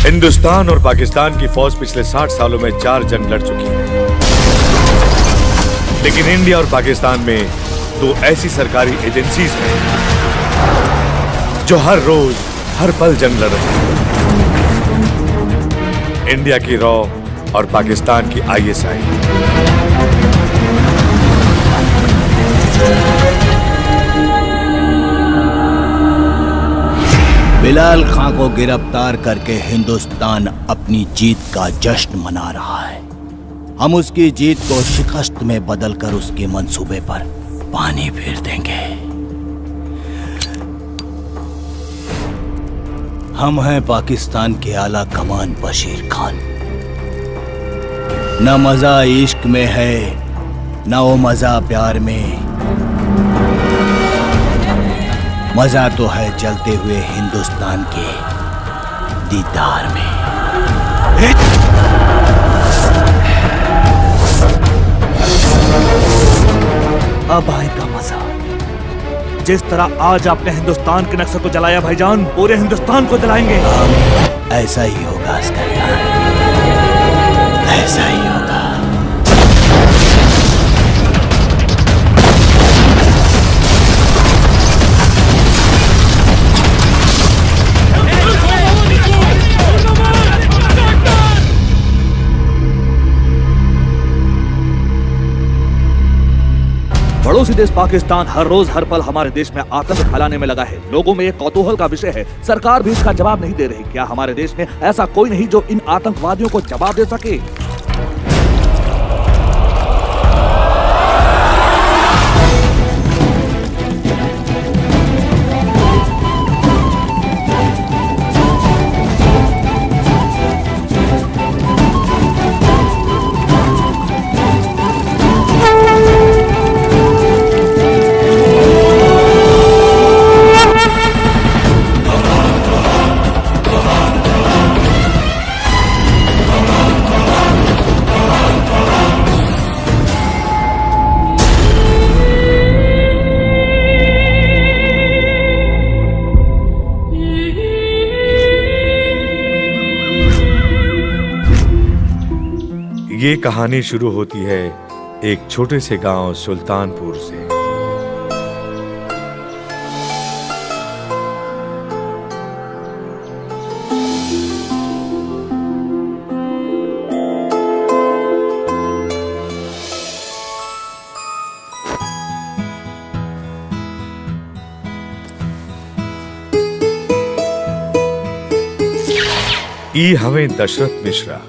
हिंदुस्तान और पाकिस्तान की फौज पिछले 60 सालों में 4 जंग लड़ चुकी है, लेकिन इंडिया और पाकिस्तान में 2 ऐसी सरकारी एजेंसीज हैं जो हर रोज हर पल जंग लड़ रही हैं। इंडिया की रॉ और पाकिस्तान की ISI। बिलाल खां को गिरफ्तार करके हिंदुस्तान अपनी जीत का जश्न मना रहा है। हम उसकी जीत को शिकस्त में बदलकर उसके मंसूबे पर पानी फेर देंगे। हम हैं पाकिस्तान के आला कमान बशीर खान। न मजा इश्क में है, न वो मजा प्यार में, मजा तो है जलते हुए हिंदुस्तान के दीदार में। अब आएगा मजा। जिस तरह आज आपने हिंदुस्तान के नक्शे को जलाया भाईजान, पूरे हिंदुस्तान को जलाएंगे। ऐसा ही होगा अस्कर खान, ऐसा ही होगा। पड़ोसी देश पाकिस्तान हर रोज हर पल हमारे देश में आतंक फैलाने में लगा है। लोगों में एक कौतूहल का विषय है, सरकार भी इसका जवाब नहीं दे रही। क्या हमारे देश में ऐसा कोई नहीं जो इन आतंकवादियों को जवाब दे सके? ये कहानी शुरू होती है एक छोटे से गांव सुल्तानपुर से। ई हमें दशरथ मिश्रा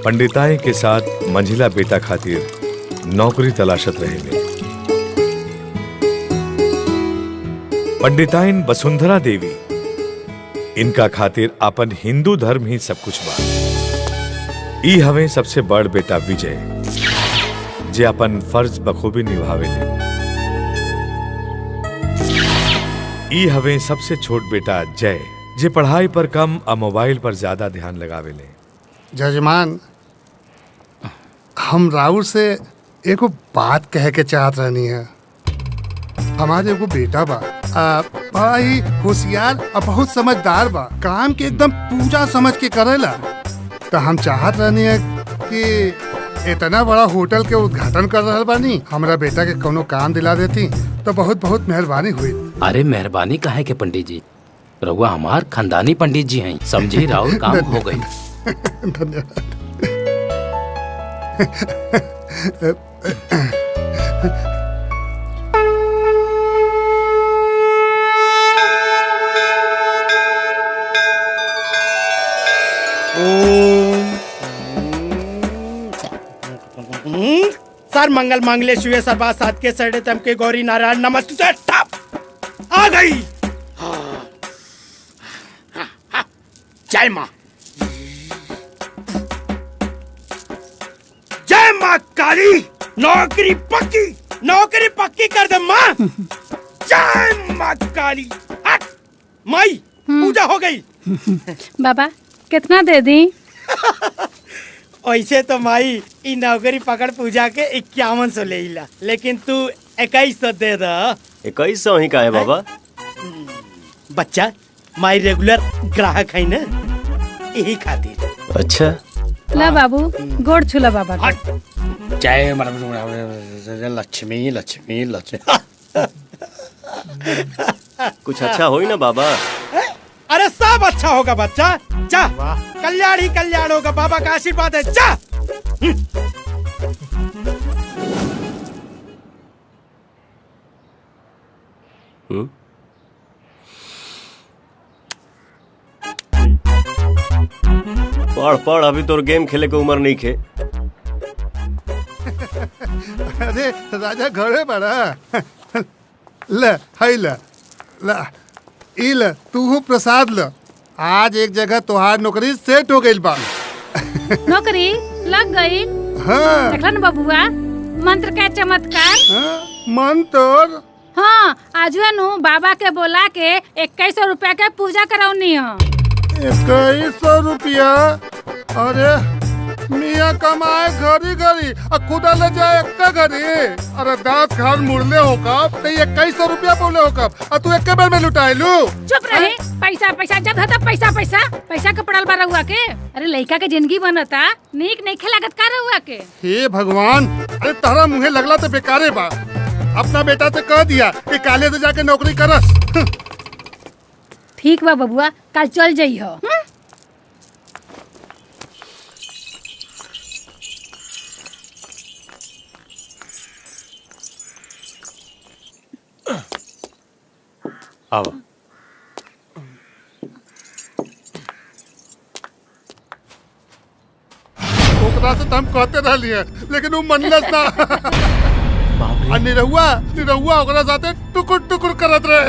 पंडिताई के साथ मंझिला बेटा खातिर नौकरी तलाशत रहे में। पंडिताइन वसुंधरा देवी इनका खातिर अपन हिंदू धर्म ही सब कुछ बा। ई हमें सबसे बड़ बेटा विजय जे अपन फर्ज बखूबी निभावेले। ई हमें सबसे छोट बेटा जय जे पढ़ाई पर कम और मोबाइल पर ज्यादा ध्यान लगावेले। जजमान, हम राउर से एको बात कह के चाहत रहनी है। हमारे एगो बेटा बा, बड़ा ही होशियार और बहुत समझदार बा। काम के एकदम पूजा समझ के करेला। तो हम चाहत रहनी है कि इतना बड़ा होटल के उद्घाटन कर रहल बानी, हमरा बेटा के कोनो काम दिला देती तो बहुत बहुत मेहरबानी हुई। अरे मेहरबानी काहे के पंडित जी, रउआ हमार खानदानी पंडित जी हैं, समझी राउर काम हो गई। धन्यवाद। सर मंगल मांगले शिवे सर्वा साथ के सड़े तम के गौरी नारायण नमस्ते ठप आ गई। जय माँ, जय माँ काली। नौकरी पक्की कर दे माँ। जय माँ काली। हट माई, पूजा हो गई। बाबा कितना दे दी? ऐसे तो माई इ नौकरी पकड़ पूजा के 5100 ले ला, लेकिन तू 2100 दे दा। 2100 ही का है बाबा? बच्चा माई रेगुलर ग्राहक है ना। यही खातिर। अच्छा ला बाबू गोड़ छुला बाबा के। जय लक्ष्मी लक्ष्मी लक्ष्मी। कुछ अच्छा हो ही ना बाबा। अरे सब अच्छा होगा बच्चा, जा कल्याण ही कल्याण होगा, बाबा का आशीर्वाद है, जा। पढ़ पढ़, अभी तो गेम खेले के उम्र नहीं खे। अरे राजा घरे बड़ा ल हाय ल ल ई ल तू प्रसाद ल। आज एक जगह तोहार नौकरी सेट हो गई बा। नौकरी लग गई। हाँ देखलन बबुआ मंत्र का चमत्कार। हाँ, मन तोर। हाँ आज नु बाबा के बोला के 2100 रुपया के पूजा करौनी है। 2100 रुपया? अरे मियाँ कमाए घरी घरी और खुदा ले जाए एक घरी। अरे 10 घर मुड़ले हो कब तो 2100 रुपया बोले हो कब और तू एक बार में लुटाए लू। चुप रहे। पैसा पैसा जब था पैसा पैसा पैसा के पड़ल बार हुआ के। अरे लड़का के जिंदगी बनता नीक नहीं खेलागत का हुआ के। हे भगवान, अरे तारा मुँहे लगला तो बेकारे बा। अपना बेटा से कह दिया कि काले से जाके नौकरी करस। ठीक बा बबुआ कल चल जाई हो। आओ ओकरा से तो हम कहते रहलिए लेकिन वो मनलस ना। और निरहुआ निरहुआ ओकरा साथे टुकुर टुकुर करत रहे।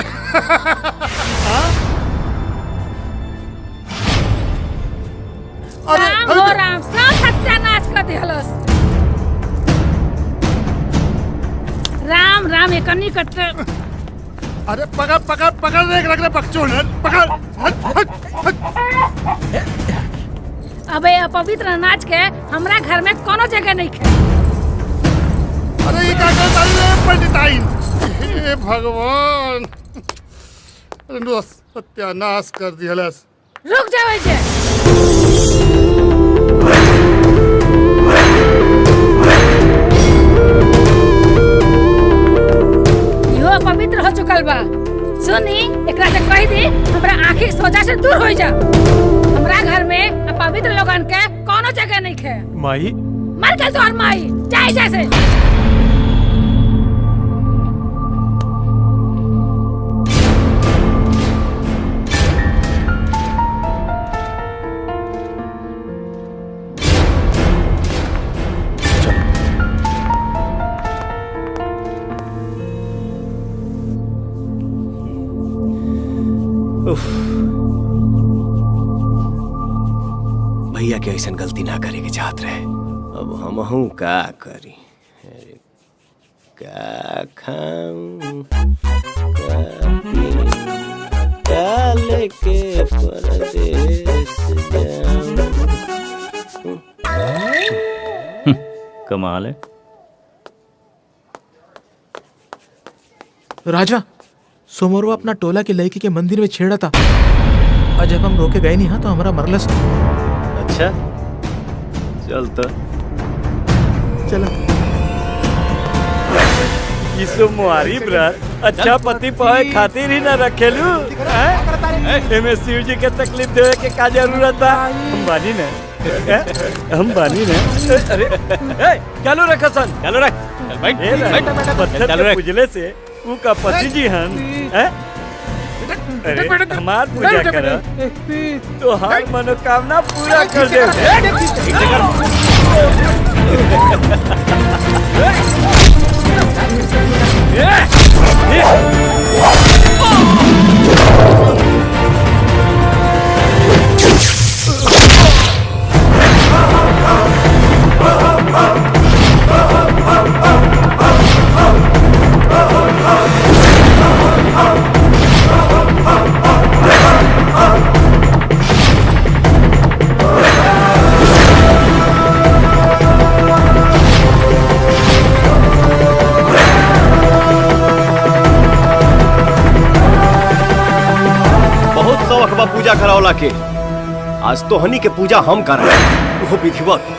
राम हो राम सब सत्यानाश कर दिहलस। राम राम एकनी करते। अरे पकड़ पकड़ पकड़ रख रहे पक्षों पकड़। हट हट हट। अबे अपवित्र अनाज के हमरा घर में कोनो जगह नहीं खे। अरे ये क्या करता है पंडिताइन? हे भगवान, सत्यानाश कर दिहलस। रुक जाओ जे। यो पवित्र हो चुकल बा। सुनी एकरा से कह दी हमरा आँखी सोजा से दूर हो जा। हमरा घर में पवित्र लोगन के कोनो जगह नहीं खे। माई मर गए तो और माई जाए जैसे। भैया के ऐसा गलती ना करे के चाहत रहे। अब हमहू का करी? अरे का खाऊं का पीऊं का लेके परदेस जाऊं। कमाल है। राजा सोमवार अपना टोला के लड़की के मंदिर में छेड़ा था और जब हम रोके गए नहीं हाँ तो हमारा मरलस। अच्छा चल तो चलो। इसो मुहारी ब्रत अच्छा पति पाए खातिर ही ना रखेलू। एमे शिव जी के तकलीफ देवे के का जरूरत बा? हम बानी ना, हम बानी ना। अरे चालू रख सन, चालू रख। पत्थर के पूजले से ऊ का पति जी हन। अरे हमार पूजा कर तो हर मनोकामना पूरा कर दे। पूजा करावला के आज तो हनी के पूजा हम कर रहे हैं, वो विधिवत।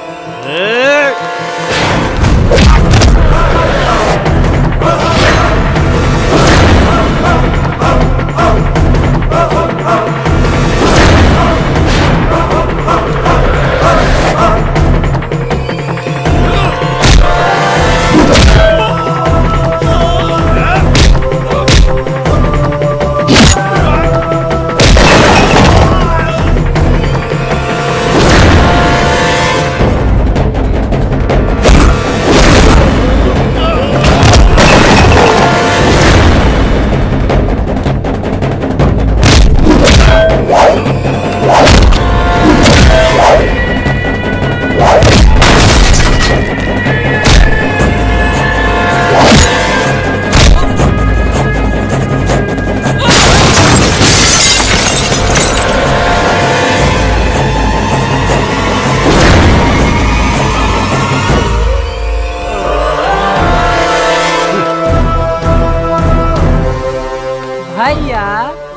भैया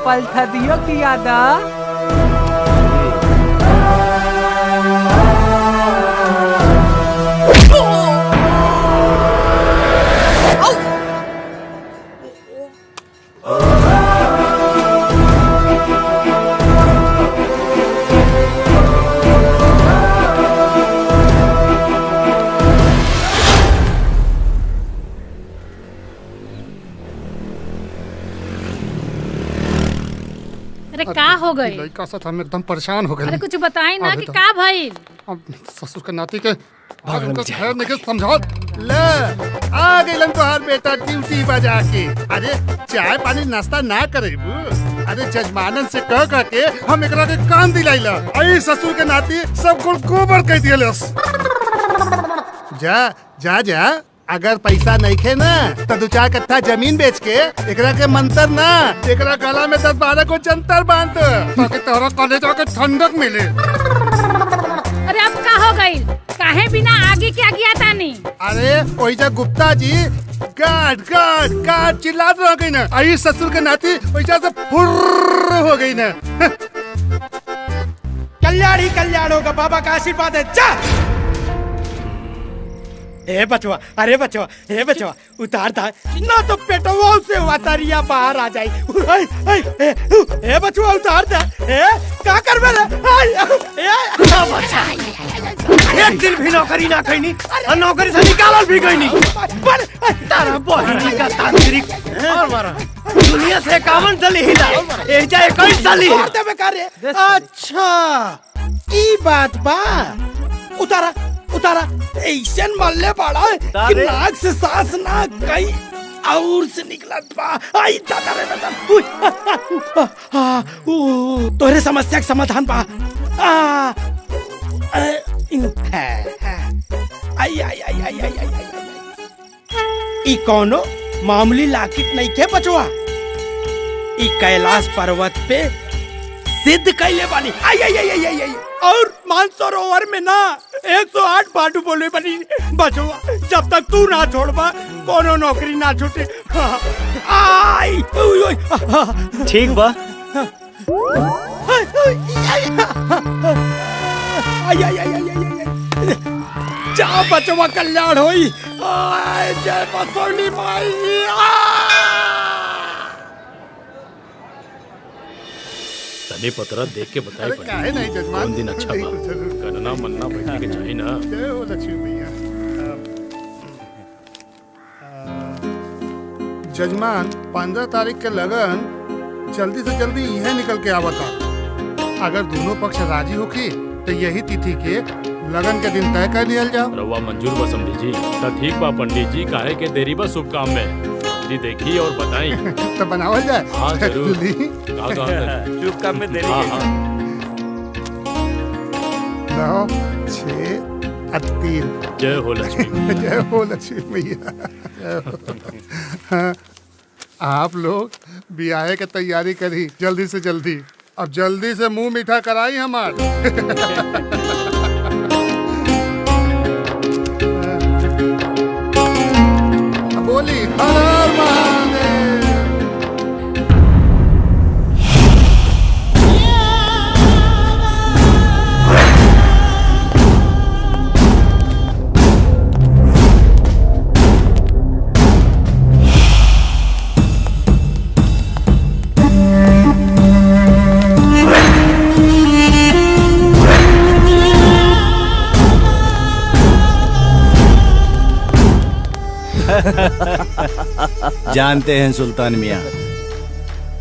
पलथदियों की यादा का हो गई? लड़का साथ हम एकदम परेशान हो गए। अरे कुछ बताई ना कि का भइल? अब ससुर के नाती के खैर नहीं समझा ले आ गई तुम्हार बेटा ड्यूटी बजा के। अरे चाय पानी नाश्ता ना करेबू? अरे जजमानन से कह के हम एकरा के काम दिलाइला। आई ससुर के नाती सब कुल गोबर कह दियलस। जा जा जा, अगर पैसा नहीं खे ना तो 2-4 कट्ठा जमीन बेच के एकरा के मंतर ना एकरा गला में 10-12 को जंतर बांध ताकि तोरा कॉलेज के ठंडक मिले। अरे अब का हो गई? काहे बिना आगे के आगे आता नहीं? अरे ओइजा Gupta ji guard guard guard चिल्लात रह गई ना। आई ससुर के नाती ओइजा से फुर्र हो गई ना। कल्याण ही कल्याण होगा, बाबा का आशीर्वाद है। जा ए बचवा, अरे बचवा, ए बचवा उतार था ना तो पेटवा से वातारिया बाहर आ जाई। ए बचवा उतार था। ए का करबे रे? एक दिन भी नौकरी ना कईनी और नौकरी से निकालल भी गईनी। तारा बहिनी का तांत्रिक और मारा दुनिया से 51 साली हिला एजा 21 साली मार देबे का रे? अच्छा ई बात बा। उतारा उतारा ऐसे मल्ले पड़ा कि नाक से सांस ना गई और से निकलत बा। आई दादा रे दादा। तोरे समस्या के समाधान बा। आई आई आई आई आई आई ई कोनो मामूली लाकिट नहीं के बचवा। ई कैलाश पर्वत पे सिद्ध कैले बानी। आई आई आई आई आई और मानसरोवर में ना 108 बाटू बोले बनी। बचवा जब तक तू ना छोड़बा कोनो नौकरी ना छूटे। आई ठीक बा। आई आई आई आई जा बचवा कल्याण होई। जय बसोनी माई। तने पतरा देख के बताए अरे काहे नहीं जजमान? कौन दिन अच्छा बा? करना मनना बैठने के चाहिए ना। जय हो लक्ष्मी मैया। जजमान 15 तारीख के लगन जल्दी से जल्दी यह निकल के आवता। अगर दोनों पक्ष राजी होकी तो यही तिथि के लगन के दिन तय कर लिया जाओ। रउआ मंजूर बा समझी जी। तो ठीक बा पंडित जी, काहे के देरी बा शुभ काम में। जी देखी और बताई तो बनावल जाए। हाँ जरूर। शुभ काम में देरी। हाँ, हाँ। 9, 6 और 3। जय हो लक्ष्मी। जय हो लक्ष्मी मैया। हाँ, आप लोग ब्याह की तैयारी करी जल्दी से जल्दी। अब जल्दी से मुंह मीठा कराई हमार। बोली हर हर महादेव। जानते हैं सुल्तान मियाँ,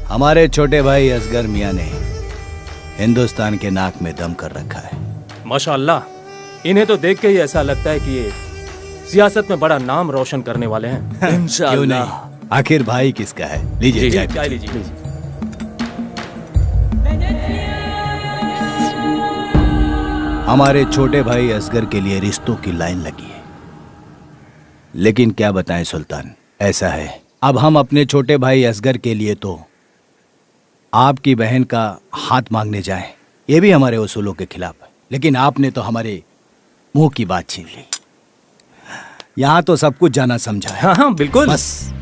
हमारे छोटे भाई असगर मियाँ ने हिंदुस्तान के नाक में दम कर रखा है। माशाअल्लाह, इन्हें तो देख के ही ऐसा लगता है कि ये सियासत में बड़ा नाम रोशन करने वाले हैं। क्यों नहीं, आखिर भाई किसका है। लीजिए चाय चाय लीजिए। हमारे छोटे भाई असगर के लिए रिश्तों की लाइन लगी है, लेकिन क्या बताएं सुल्तान, ऐसा है अब हम अपने छोटे भाई असगर के लिए तो आपकी बहन का हाथ मांगने जाएं, ये भी हमारे उसूलों के खिलाफ है। लेकिन आपने तो हमारे मुंह की बात छीन ली। यहाँ तो सब कुछ जाना समझा है। हाँ हाँ बिल्कुल। बस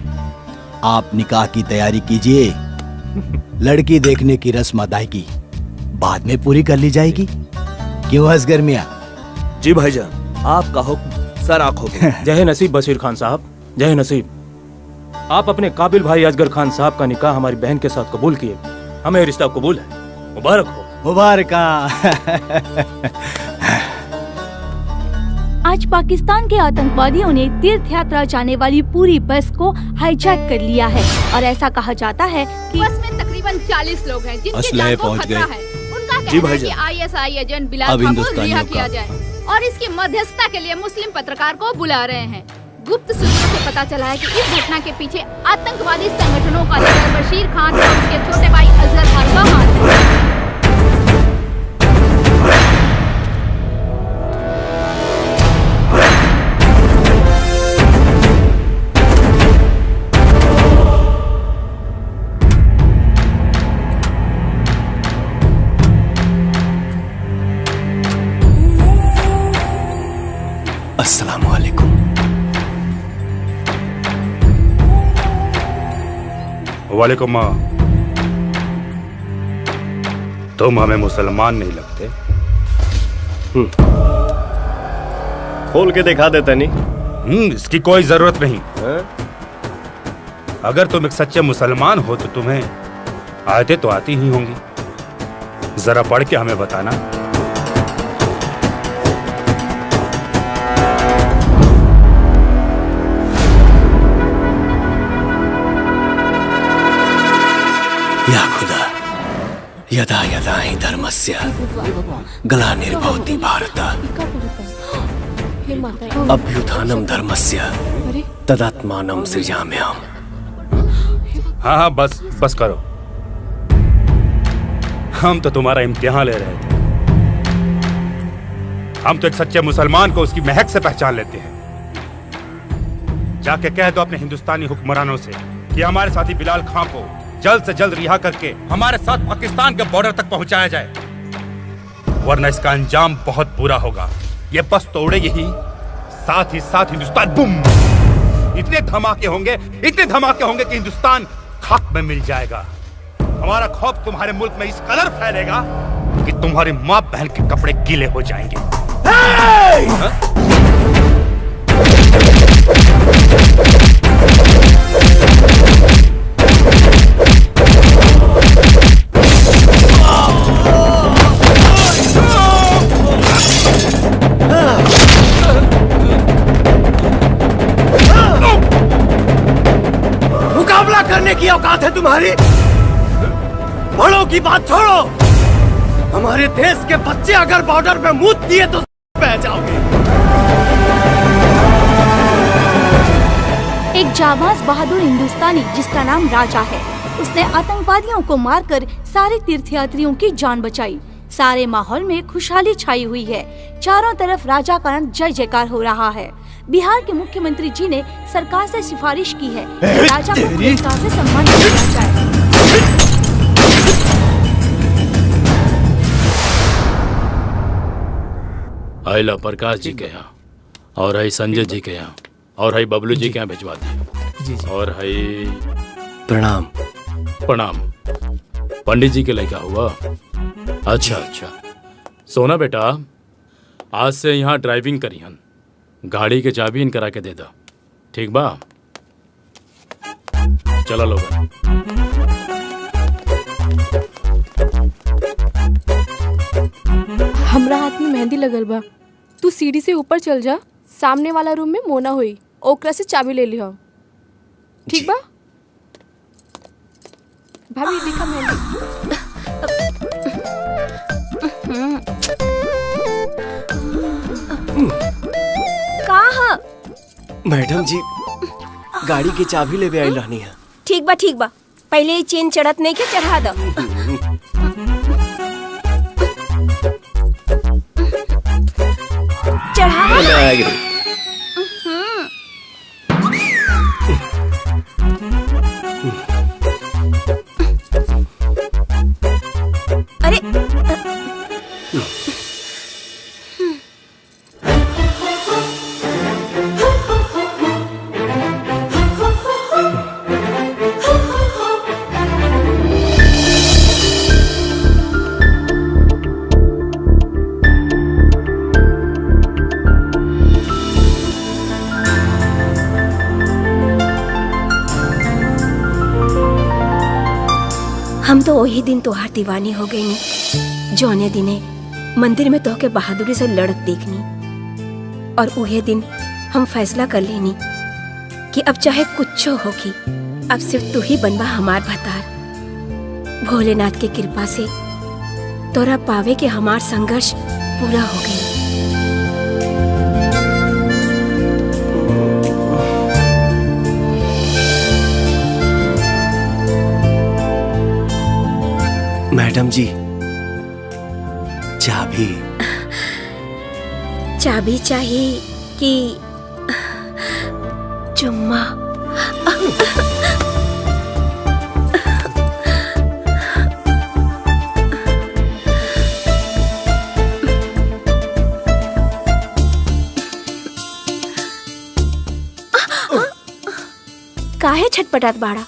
आप निकाह की तैयारी कीजिए, लड़की देखने की रस्म अदायगी बाद में पूरी कर ली जाएगी। क्यों असगर मियाँ? जी भाईजान, आपका हुक्म सर आंखों पे। जय नसीब बशीर खान साहब, जय नसीब। आप अपने काबिल भाई असगर खान साहब का निकाह हमारी बहन के साथ कबूल किए। हमें रिश्ता कबूल है। मुबारक हो। मुबारक। आज पाकिस्तान के आतंकवादियों ने तीर्थ यात्रा जाने वाली पूरी बस को हाईजैक कर लिया है और ऐसा कहा जाता है कि बस में तकरीबन 40 लोग हैं जिनकी जान को खतरा है। उनका कहना है कि आईएसआई एजेंट बिलाल खान को रिहा किया जाए और इसकी मध्यस्थता के लिए मुस्लिम पत्रकार को बुला रहे हैं। गुप्त सूत्रों से पता चला है कि इस घटना के पीछे आतंकवादी संगठनों का लीडर बशीर खान और उसके छोटे भाई असगर खान का हाथ है। अस्सलामुअलैकुम। वालेकुम। तुम हमें मुसलमान नहीं लगते। खोल के दिखा देता नहीं। इसकी कोई जरूरत नहीं। अगर तुम एक सच्चे मुसलमान हो तो तुम्हें आयतें तो आती ही होंगी, जरा पढ़ के हमें बताना। या खुदा, यदा यदा हि धर्मस्य ग्लानिर्भवति भारत, अभ्युत्थानं धर्मस्य तदात्मानं सृजाम्यहम्। हाँ हाँ बस करो। हम तो तुम्हारा इम्तिहान ले रहे थे। हम तो एक सच्चे मुसलमान को उसकी महक से पहचान लेते हैं। जाके कह दो अपने हिंदुस्तानी हुक्मरानों से कि हमारे साथी बिलाल खां को जल्द से जल्द रिहा करके हमारे साथ पाकिस्तान के बॉर्डर तक पहुंचाया जाए, वरना इसका अंजाम बहुत बुरा होगा। ये बस तो उड़ेगी ही, साथ ही साथ हिंदुस्तान बुम। इतने धमाके होंगे कि हिंदुस्तान खाक में मिल जाएगा। हमारा खौफ तुम्हारे मुल्क में इस कदर फैलेगा कि तुम्हारी माँ बहन के कपड़े गीले हो जाएंगे। मुकाबला करने की औकात है तुम्हारी? बड़ों की बात छोड़ो, हमारे देश के बच्चे अगर बॉर्डर पे मुंह दिए तो बह जाओगे। एक जाबाज बहादुर हिंदुस्तानी जिसका नाम राजा है, उसने आतंकवादियों को मारकर सारे तीर्थयात्रियों की जान बचाई। सारे माहौल में खुशहाली छाई हुई है। चारों तरफ राजा का जय जयकार हो रहा है। बिहार के मुख्यमंत्री जी ने सरकार से सिफारिश की है कि राजा को पुरस्कार से सम्मानित किया जाए। आइला प्रकाश जी के यहाँ, और है संजय जी के यहाँ, और है बबलू जी के यहाँ भिजवा दे। और है प्रणाम। प्रणाम। पंडित जी के लड़का हुआ? अच्छा। सोना बेटा, आज से यहाँ ड्राइविंग करिहन। गाड़ी के चाबी इन करा के दे दो, ठीक बा? चलो लोग। हमरा हाथ में मेहंदी लगल बा। तू सीढ़ी से ऊपर चल जा, सामने वाला रूम में मोना हुई, ओकरा से चाबी ले लियो, ठीक बा? भाभी देखा मेहंदी। कहाँ? मैडम जी गाड़ी की चाबी लेवे आई रहनी है। ठीक बा पहले ही चेन चढ़त नहीं के चढ़ा दो। चढ़ा अरे हम तो वही दिन तोहार दीवानी हो गई नी जौने दिने मंदिर में तोहके बहादुरी से लड़त देखनी, और उहे दिन हम फैसला कर लेनी कि अब चाहे कुछो होगी, अब सिर्फ तू ही बनबा हमार भतार। भोलेनाथ के कृपा से तोरा पावे के हमार संघर्ष पूरा हो गई। मैडम जी चाबी चाबी चाहिए कि चुम्मा? काहे छटपटात बाड़ा?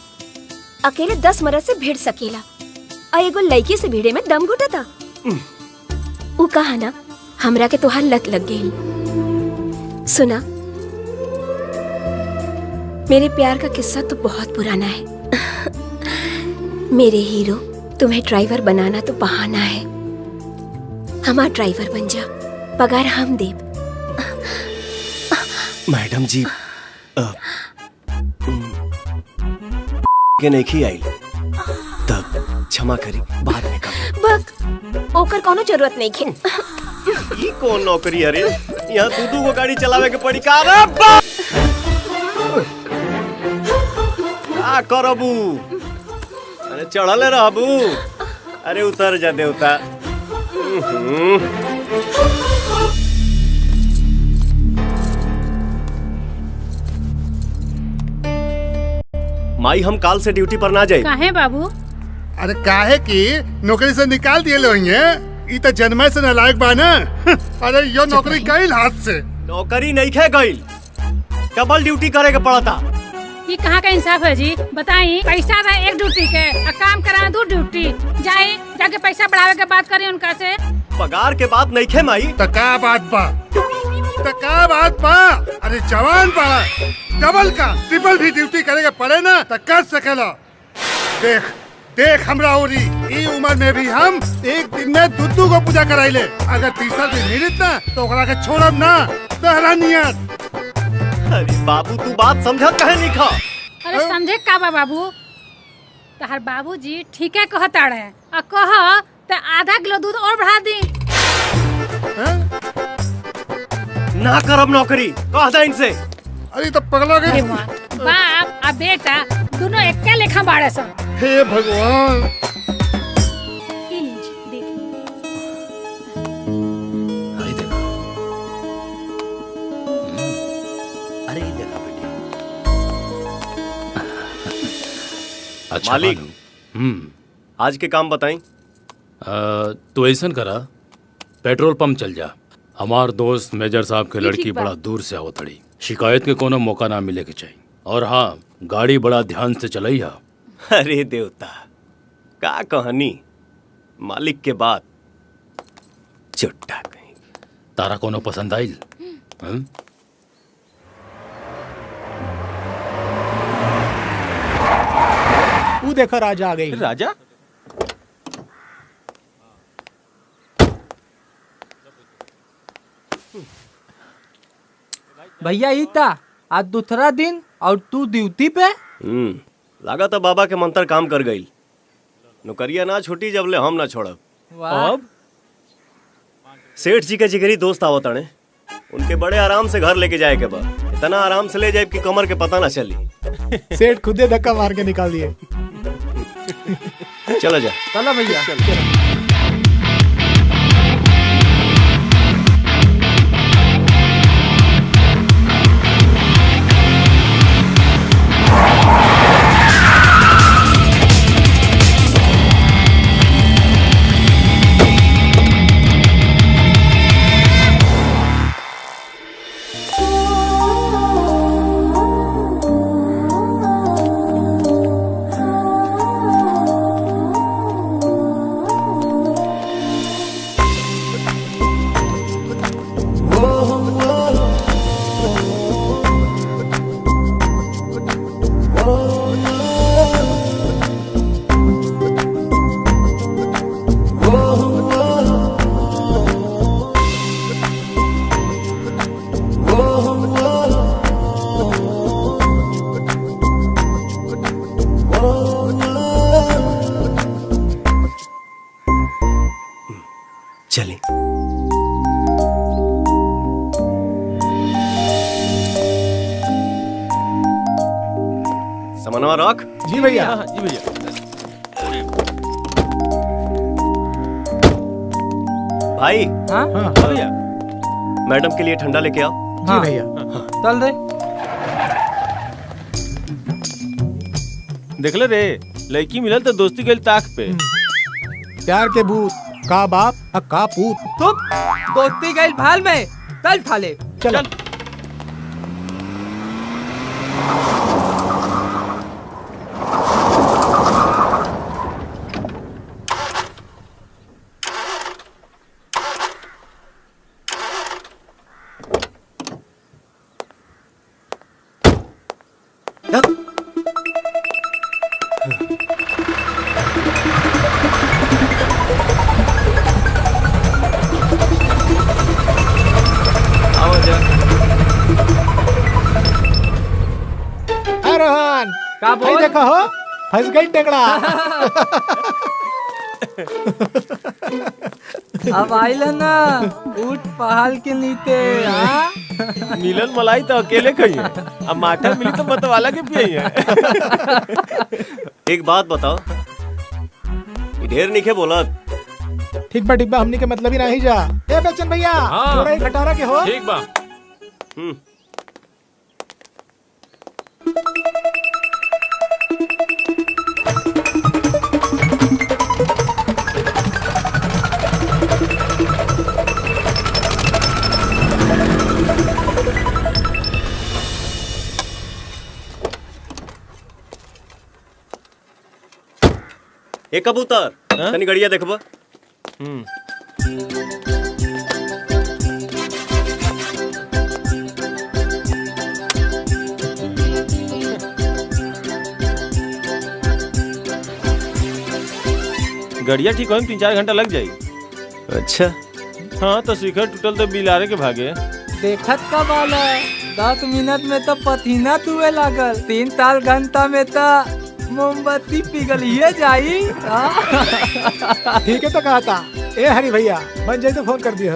अकेले 10 मरद से भिड़ सकेला, और एगो लड़की से भिड़े में दम घुटता। उ कहा ना हमरा के तोहार लत लग गई। सुना, मेरे प्यार का किस्सा तो बहुत पुराना है। मेरे हीरो, तुम्हें ड्राइवर बनाना तो बहाना है। हमारा ड्राइवर बन जा, पगार हम देब। मैडम जी के नहीं आई तब क्षमा करी, बाद में कभी। बक ओकर कोनो जरूरत नहीं है। ये कौन नौकरी है रे? यहाँ दू को गाड़ी चलावे के पड़ी का रे बाप? का करबू? अरे चढ़ले रहबू? अरे उतर जा देवता। माई हम काल से ड्यूटी पर ना जाए। काहे बाबू? अरे काहे की नौकरी से निकाल दिए लोगे? ई तो जन्मे से नालायक बा ना। अरे यो नौकरी गईल हाथ से। नौकरी नहीं खे गईल, डबल ड्यूटी करे के पड़ता। ये कहाँ का इंसाफ है जी? बताई, पैसा था एक ड्यूटी के और काम करा 2 ड्यूटी। जाए जाके पैसा बढ़ावे के बात करी उनका से। पगार के बात नहीं खे माई। तका बात बा, तका बात बा। अरे जवान बा, डबल का ट्रिपल भी ड्यूटी करे के पड़े ना तो कर सकेला। देख देख हमरा ओरी, ई उम्र में भी हम एक दिन में दूधू को पूजा कराइले। अगर तीसरा दिन मिलित ना तो ओकरा के छोड़ब ना, तहरा नियत। अरे बाबू तू बात समझत कहे नहीं खा? अरे समझे का बा बाबू? तहर बाबूजी ठीक है कहता रहे, और कह तो आधा किलो दूध और बढ़ा दी। ना करब नौकरी, कह दे इनसे। अरे तो पगला गए। बाप और बेटा दोनों एक लेखा बाड़े सन। हे भगवान। अरे देखा बेटी। अच्छा मालिक, आज के काम बताई। तो ऐसा करा, पेट्रोल पंप चल जा। हमार दोस्त मेजर साहब के लड़की बड़ा दूर से आवत तड़ी, शिकायत के कोनो मौका ना मिले के चाहिए। और हाँ, गाड़ी बड़ा ध्यान से चलैया। अरे देवता, का कहानी मालिक के बात चुट्टा कहीं। तारा कोनो पसंद आइल? वो देखो राजा आ गई। राजा? भैया ईता आज दूसरा दिन और तू ड्यूटी पे? लगा तो बाबा के मंत्र काम कर गई। नौकरिया ना छुट्टी जब ले हम ना छोड़ब। अब सेठ जी के जिगरी दोस्त आवत ताने, उनके बड़े आराम से घर लेके जाए के बाद इतना आराम से ले जाए कि कमर के पता ना चली। सेठ खुदे धक्का मार के निकाल दिए। चला जा। चलो भैया। चले। सामानवा रख। जी भैया। जी भैया। भाई। हाँ भैया, मैडम के लिए ठंडा लेके आओ। जी भैया। चल दे। देखले रे, लड़की मिलल तो दोस्ती के ताक पे। प्यार के भूत का बाप का पूत। तुम दोस्ती गई भाल में चल थाले। चल। का बोल? देखो हो, फंस गई टेंगड़ा। अब आइल ना ऊट पहाड़ के नीचे। मिलन मलाई तो अकेले खई है, अब माठा मिली तो मतवाला के पिए है। एक बात बताओ, ढेर निके बोला। ठीक बा हमनी के मतलब ही नहीं जा। ए बच्चन भैया, थोड़ा ही खटारा के हो। ठीक बा। एक कबूतर तनी गड़िया देखबा। गड़िया ठीक हो 3-4 घंटा लग जाई। अच्छा। हाँ तो शिखर टूटल तो बिलारे के भागे। देखत का बाल है, 10 मिनट में तो पसीना तुए लागल, 3-4 घंटा में तो मोमबत्ती पिघलिए जाई। ठीक है तो कहा था। ए हरी भैया, बन जाए तो फोन कर दिया।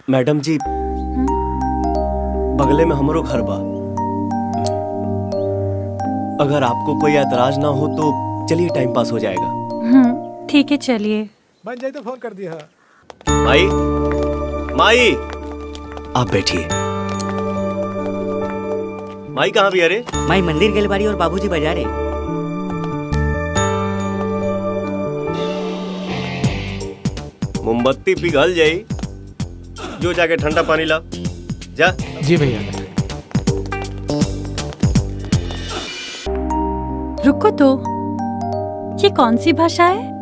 मैडम जी, बगले में हमरो घर बा, अगर आपको कोई एतराज ना हो तो चलिए, टाइम पास हो जाएगा। ठीक है चलिए। बन जाए तो फोन कर दिया। माई, माई, आप बैठिए। माई कहाँ भी? अरे माई मंदिर गेल बाड़ी और बाबूजी बाजारे। मोमबत्ती पिघल जाई, जो जाके ठंडा पानी ला जा। जी भैया। रुको तो, ये कौन सी भाषा है?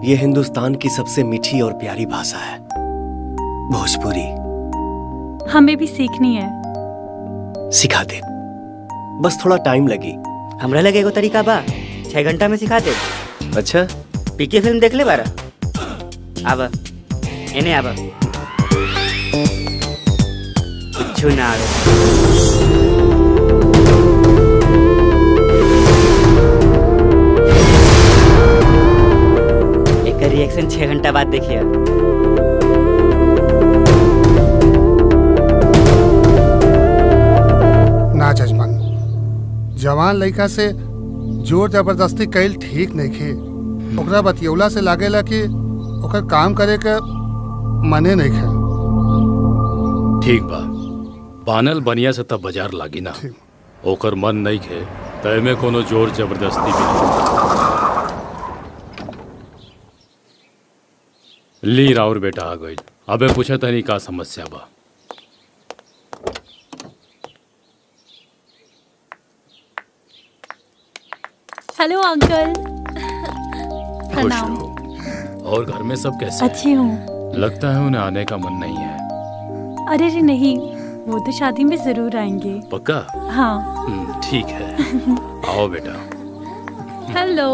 ये हिंदुस्तान की सबसे मीठी और प्यारी भाषा है, भोजपुरी। हमें भी सीखनी है। सिखा दे, बस थोड़ा टाइम लगी। हमरा लगे एगो तरीका बा, 6 घंटा में सिखा दे। अच्छा, पीके फिल्म देख ले बारा। आवा एने आवा, कुछ ना आवे। इलेक्शन 6 घंटा बाद देखिए। ना जजमान, जवान लड़का से जोर जबरदस्ती कैल ठीक नहीं खे। ओकरा बतियौला से लागेला कि ओकर काम करे के मने नहीं खे। ठीक बा, बानल बनिया से तब बाजार लागी ना, ओकर मन नहीं खे तय में कोनो जोर जबरदस्ती भी नहीं। ली राउर बेटा आ गई। अबे पूछे तनी का समस्या बा। Hello uncle. खुश प्रणाम। रहो। और घर में सब कैसे अच्छी हूँ। लगता है उन्हें आने का मन नहीं है। अरे रे नहीं, वो तो शादी में जरूर आएंगे। पक्का? हाँ। ठीक है। आओ बेटा। हेलो,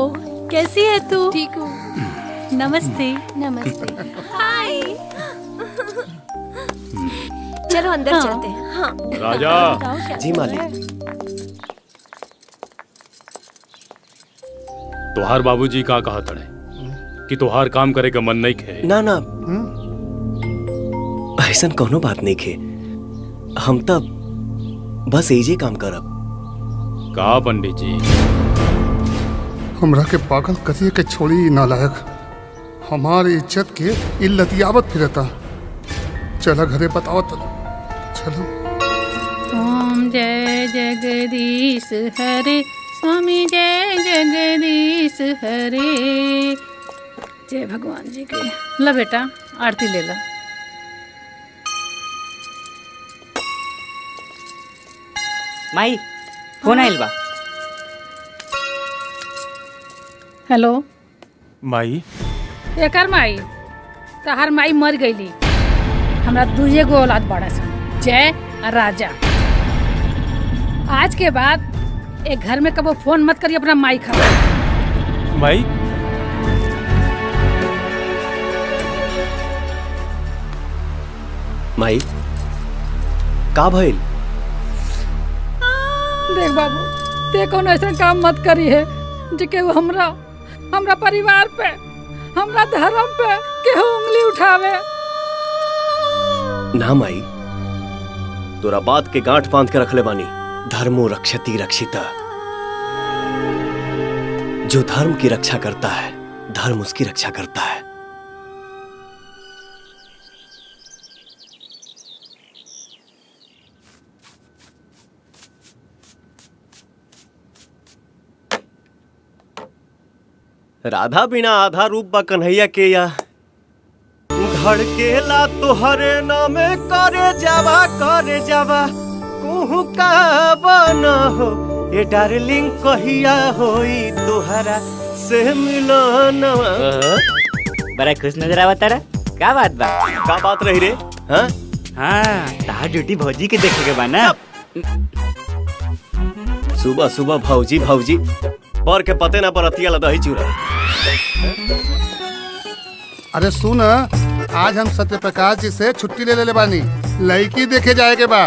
कैसी है तू? ठीक हूँ। नमस्ते। नमस्ते। हाय। चलो अंदर हाँ। चलते हैं। हाँ। राजा। जी मालिक। तोहार बाबूजी का कहा तड़े कि तोहार काम करे का मन नहीं खे? ना ना, ऐसा कोनो बात नहीं खे। हम तब बस एजे काम करब। का पंडित जी? हमरा के पागल करिए के छोड़ी नालायक। हमारी इज्जत के इल्लतियावत फिरता। चला घरे बताओ तो। चलो। ओम जय जगदीश हरे, स्वामी जय जगदीश हरे। जय भगवान जी के। ला बेटा आरती ले ला। माई फोन आइल बा। हेलो माई। एकर माई तहार माई मर गईली। हमरा दूजे गो औलाद बड़ा सन, जय और राजा। आज के बाद एक घर में कबो फोन मत करिए अपना माई खबर। माई। माई का भइल? देख बाबू, ते कोनो ऐसा काम मत करी है जे केहू हमरा परिवार पे, हमरा धर्म पे केहू उंगली उठावे। ना माई, तोरा बात के गांठ बांध के रखले बानी। धर्मो रक्षति रक्षिता। जो धर्म की रक्षा करता है, धर्म उसकी रक्षा करता है। राधा बिना आधा रूप बा कन्हैया के या धड़केला तोहरे नामे करे जावा कहूँ का बना हो ये डार्लिंग कहिया होई तोहरा से मिलनवा। बड़ा खुश नजर आवा तारा। का बात बा? का बात रही रे? हाँ तार ड्यूटी भौजी के देखे के बा ना। सुबह सुबह भौजी भौजी पर के पते ना पर अतिया लदा ही चूरा। अरे सुन, आज हम सत्य प्रकाश जी से छुट्टी ले ले बानी। लड़की देखे जाए के बा।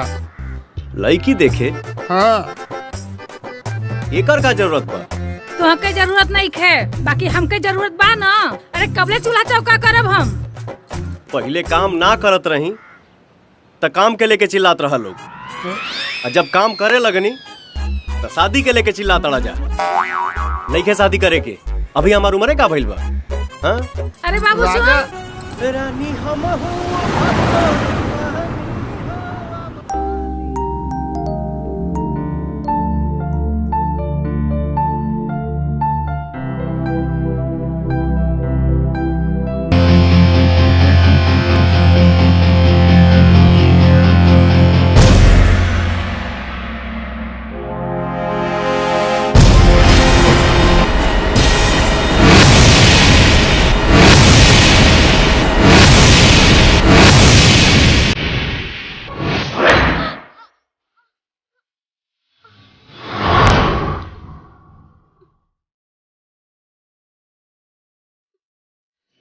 लड़की देखे? हाँ। एकर का जरूरत बा? तो हमके जरूरत नहीं है, बाकी हमके जरूरत बा ना। अरे कबले चूल्हा चौका करब हम? पहले काम ना करत रही त काम के लेके चिल्लात रहा लोग, और जब काम करे लगनी तो शादी के लेके चिल्लात रहा जा। नहीं के शादी करे के, अभी हमार उम्र का भइल बा। हाँ? अरे बाबू सुन। रानी हम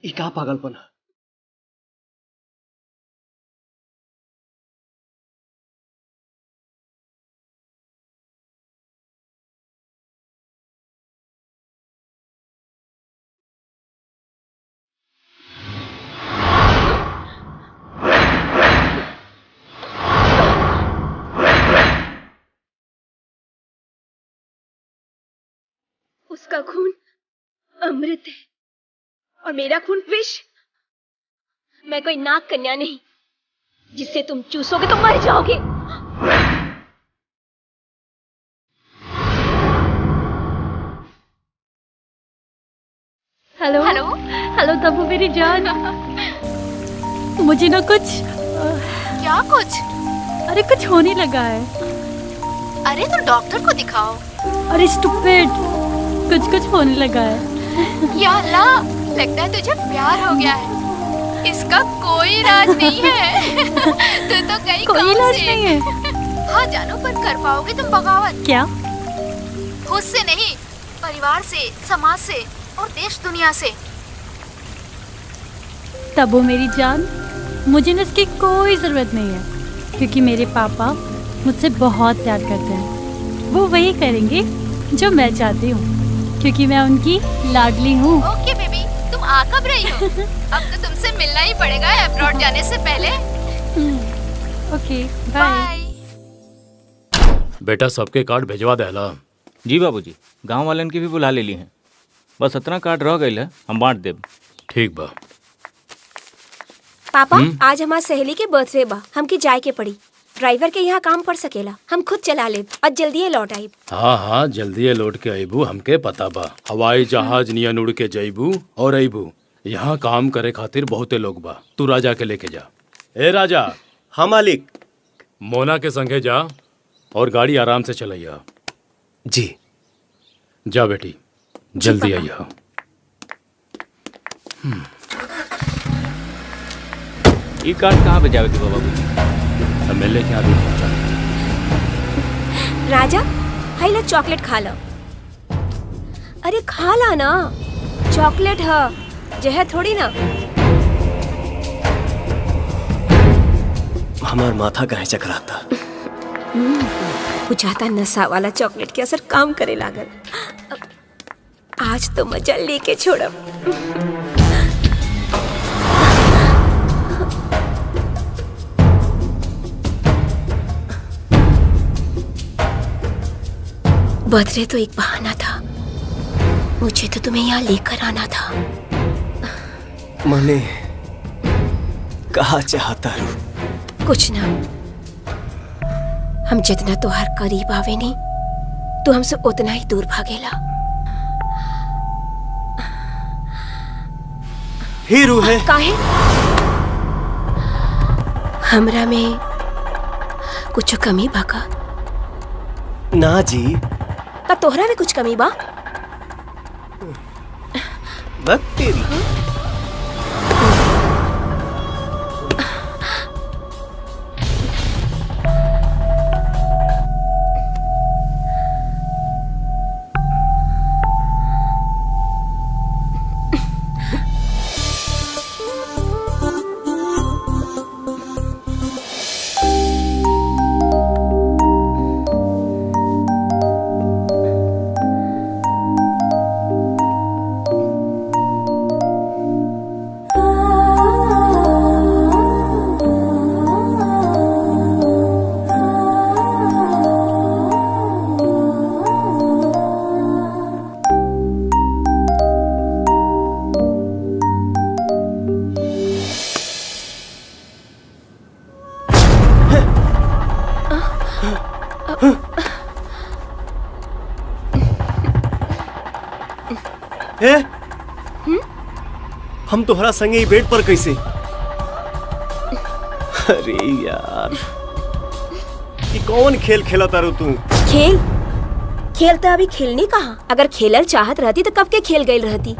ई का पागलपना। उसका खून अमृत है और मेरा खून विष। मैं कोई नाग कन्या नहीं जिससे तुम चूसोगे तो मर जाओगे। हेलो हेलो हेलो तब्बू मेरी जान। मुझे ना कुछ क्या कुछ? अरे कुछ होने लगा है। अरे तो डॉक्टर को दिखाओ। अरे स्टूपिड, कुछ कुछ होने लगा है। या अल्लाह, लगता है तुझे प्यार हो गया है। इसका कोई इलाज नहीं है। तू तो कहीं कोई इलाज नहीं है। हाँ जानू, पर कर पाओगे तुम बगावत? क्या? खुद से नहीं, परिवार से, समाज से और देश दुनिया से। तब्बू मेरी जान, मुझे न इसकी कोई जरूरत नहीं है, क्योंकि मेरे पापा मुझसे बहुत प्यार करते हैं। वो वही करेंगे जो मैं चाहती हूँ, क्योंकि मैं उनकी लाडली हूँ। ओके बेबी, तुम आ कब रही हो? अब तो तुमसे मिलना ही पड़ेगा अब्रॉड जाने से पहले। Okay bye. बेटा सबके कार्ड भेजवा देला। जी बाबूजी, गांव वालन की भी बुला ले ली हैं। बस इतना कार्ड रह गई है, हम बांट देब। ठीक बा। पापा आज हमार सहेली के बर्थडे बा, हमके जाए के पड़ी। ड्राइवर के यहाँ काम पड़ सकेला, हम खुद चला ले और जल्दी लौट आई। हाँ हाँ, जल्दी लौट के आईबू, हमके पता बा। हवाई जहाज नियन उड़ के जाइबू और आईबू। यहाँ काम करे खातिर बहुते लोग बा। तू राजा के लेके जा। ए राजा। हाँ मालिक। मोना के संगे जा और गाड़ी आराम से चलाइया। जी। जा बेटी, जल्दी आइया। ये कार्ड कहाँ पे जावे के बाबूजी? एमएलए के आगे पहुंचा। राजा, हाई ला चॉकलेट खा लो। अरे खा ला ना, चॉकलेट है, जहर थोड़ी ना। हमार माथा काहे चकराता। बुझाता नशा वाला चॉकलेट के असर काम करे लागल। आज तो मजा लेके छोड़ब। बर्थडे तो एक बहाना था, मुझे तो तुम्हें यहाँ लेकर आना था। मैंने कहा चाहता हूँ कुछ ना, हम जितना तुहार करीब आवे नहीं, तू हमसे उतना ही दूर भागेला। हीरू है। काहे? हमरा में कुछ कमी बाका? ना जी। का तोहरा में कुछ कमी बा? बक तेरी। हम तोहरा संगे ही बेड पर कैसे? अरे यार, ये कौन खेल खेला तारू तू? खेल? खेल तो अभी खेलनी कहाँ? अगर खेलल चाहत रहती तो कब के खेल गई रहती।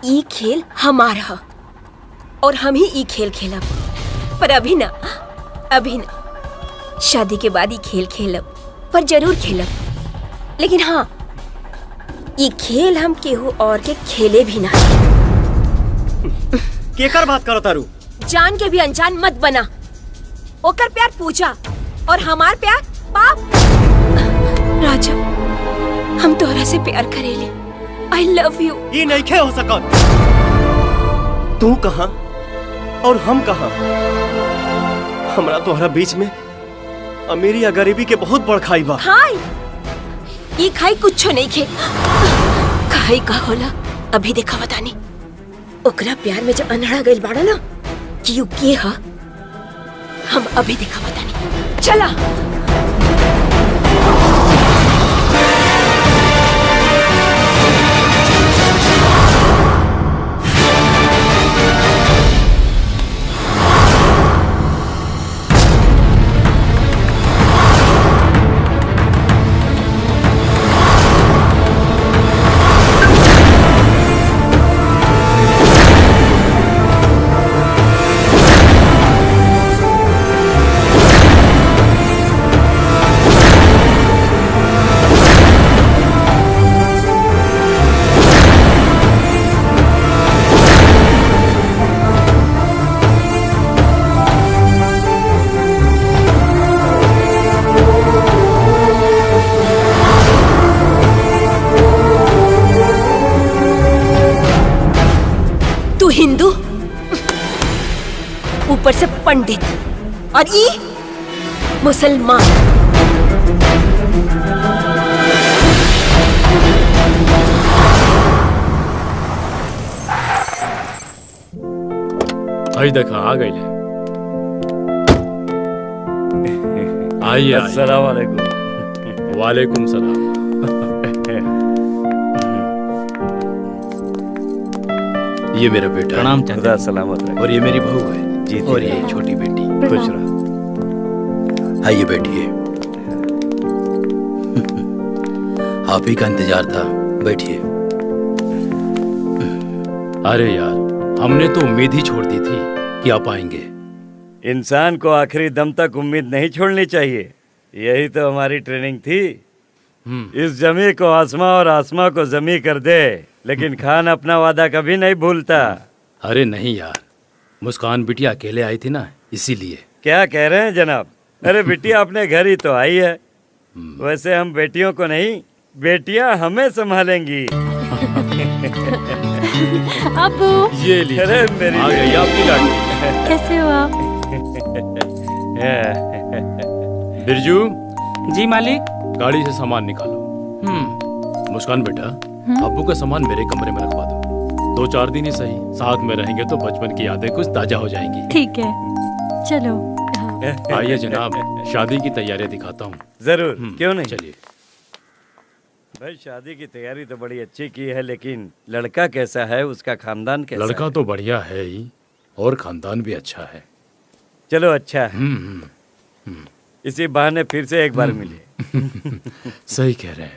ई खेल हमारा और हम ही ई खेल खेलब, पर अभी ना, अभी ना। शादी के बाद ही खेल खेलब, पर जरूर खेलब। लेकिन हाँ, ये खेल हम केहू और के खेले भी ना। केकर बात करो तारू? जान के भी अनजान मत बना। ओकर प्यार पूजा और हमार प्यार पाप। राजा, हम तोहरा से प्यार करेले। I love you। ये नहीं खे हो सकत। तू कहाँ और हम कहाँ? हमरा तोहरा बीच में अमीरी या गरीबी के बहुत बड़ खाई बा। हाय, ई खाई कुछ नहीं खे। खाई का होला अभी देखा बतानी। ओकरा प्यार में जब अनहड़ा गइल बाड़ा ना कि यू के हा, हम अभी देखा बतानी। चला। हिंदू, ऊपर से पंडित और ये मुसलमान। आई देखा आ गई ले। आइए। अस्सलाम वालेकुम। वालेकुम सलाम। ये मेरा बेटा। प्रणाम खुदा सलामत रहे। और ये मेरी बहू है जी। और ये छोटी बेटी। खुश रहो। आइए बैठिए। आप ही का इंतजार था, बैठिए। अरे यार, हमने तो उम्मीद ही छोड़ दी थी कि आप आएंगे। इंसान को आखिरी दम तक उम्मीद नहीं छोड़नी चाहिए, यही तो हमारी ट्रेनिंग थी। इस जमी को आसमां और आसमां को जमी कर दे, लेकिन खान अपना वादा कभी नहीं भूलता। अरे नहीं यार, मुस्कान बिटिया अकेले आई थी ना, इसीलिए। क्या कह रहे हैं जनाब? अरे बिटिया अपने घर ही तो आई है। वैसे हम बेटियों को नहीं, बेटियां हमें संभालेंगी। अबू, ये लीजिए। अरे मेरी आ गई आपकी लाडली। कैसे हो आप? बिरजू। जी मालिक। गाड़ी से सामान निकालो। मुस्कान बेटा, अब्बू का सामान मेरे कमरे में रखवा दो। 2-4 दिन ही सही, साथ में रहेंगे तो बचपन की यादें कुछ ताजा हो जाएंगी। ठीक है, चलो। आइए जनाब, शादी की तैयारियां दिखाता हूँ। जरूर, क्यों नहीं। चलिए। भाई शादी की तैयारी तो बड़ी अच्छी की है, लेकिन लड़का कैसा है, उसका खानदान कैसा लड़का है? तो बढ़िया है ही, और खानदान भी अच्छा है। चलो अच्छा है। इसी बहाने फिर से एक बार मिले। सही कह रहे हैं।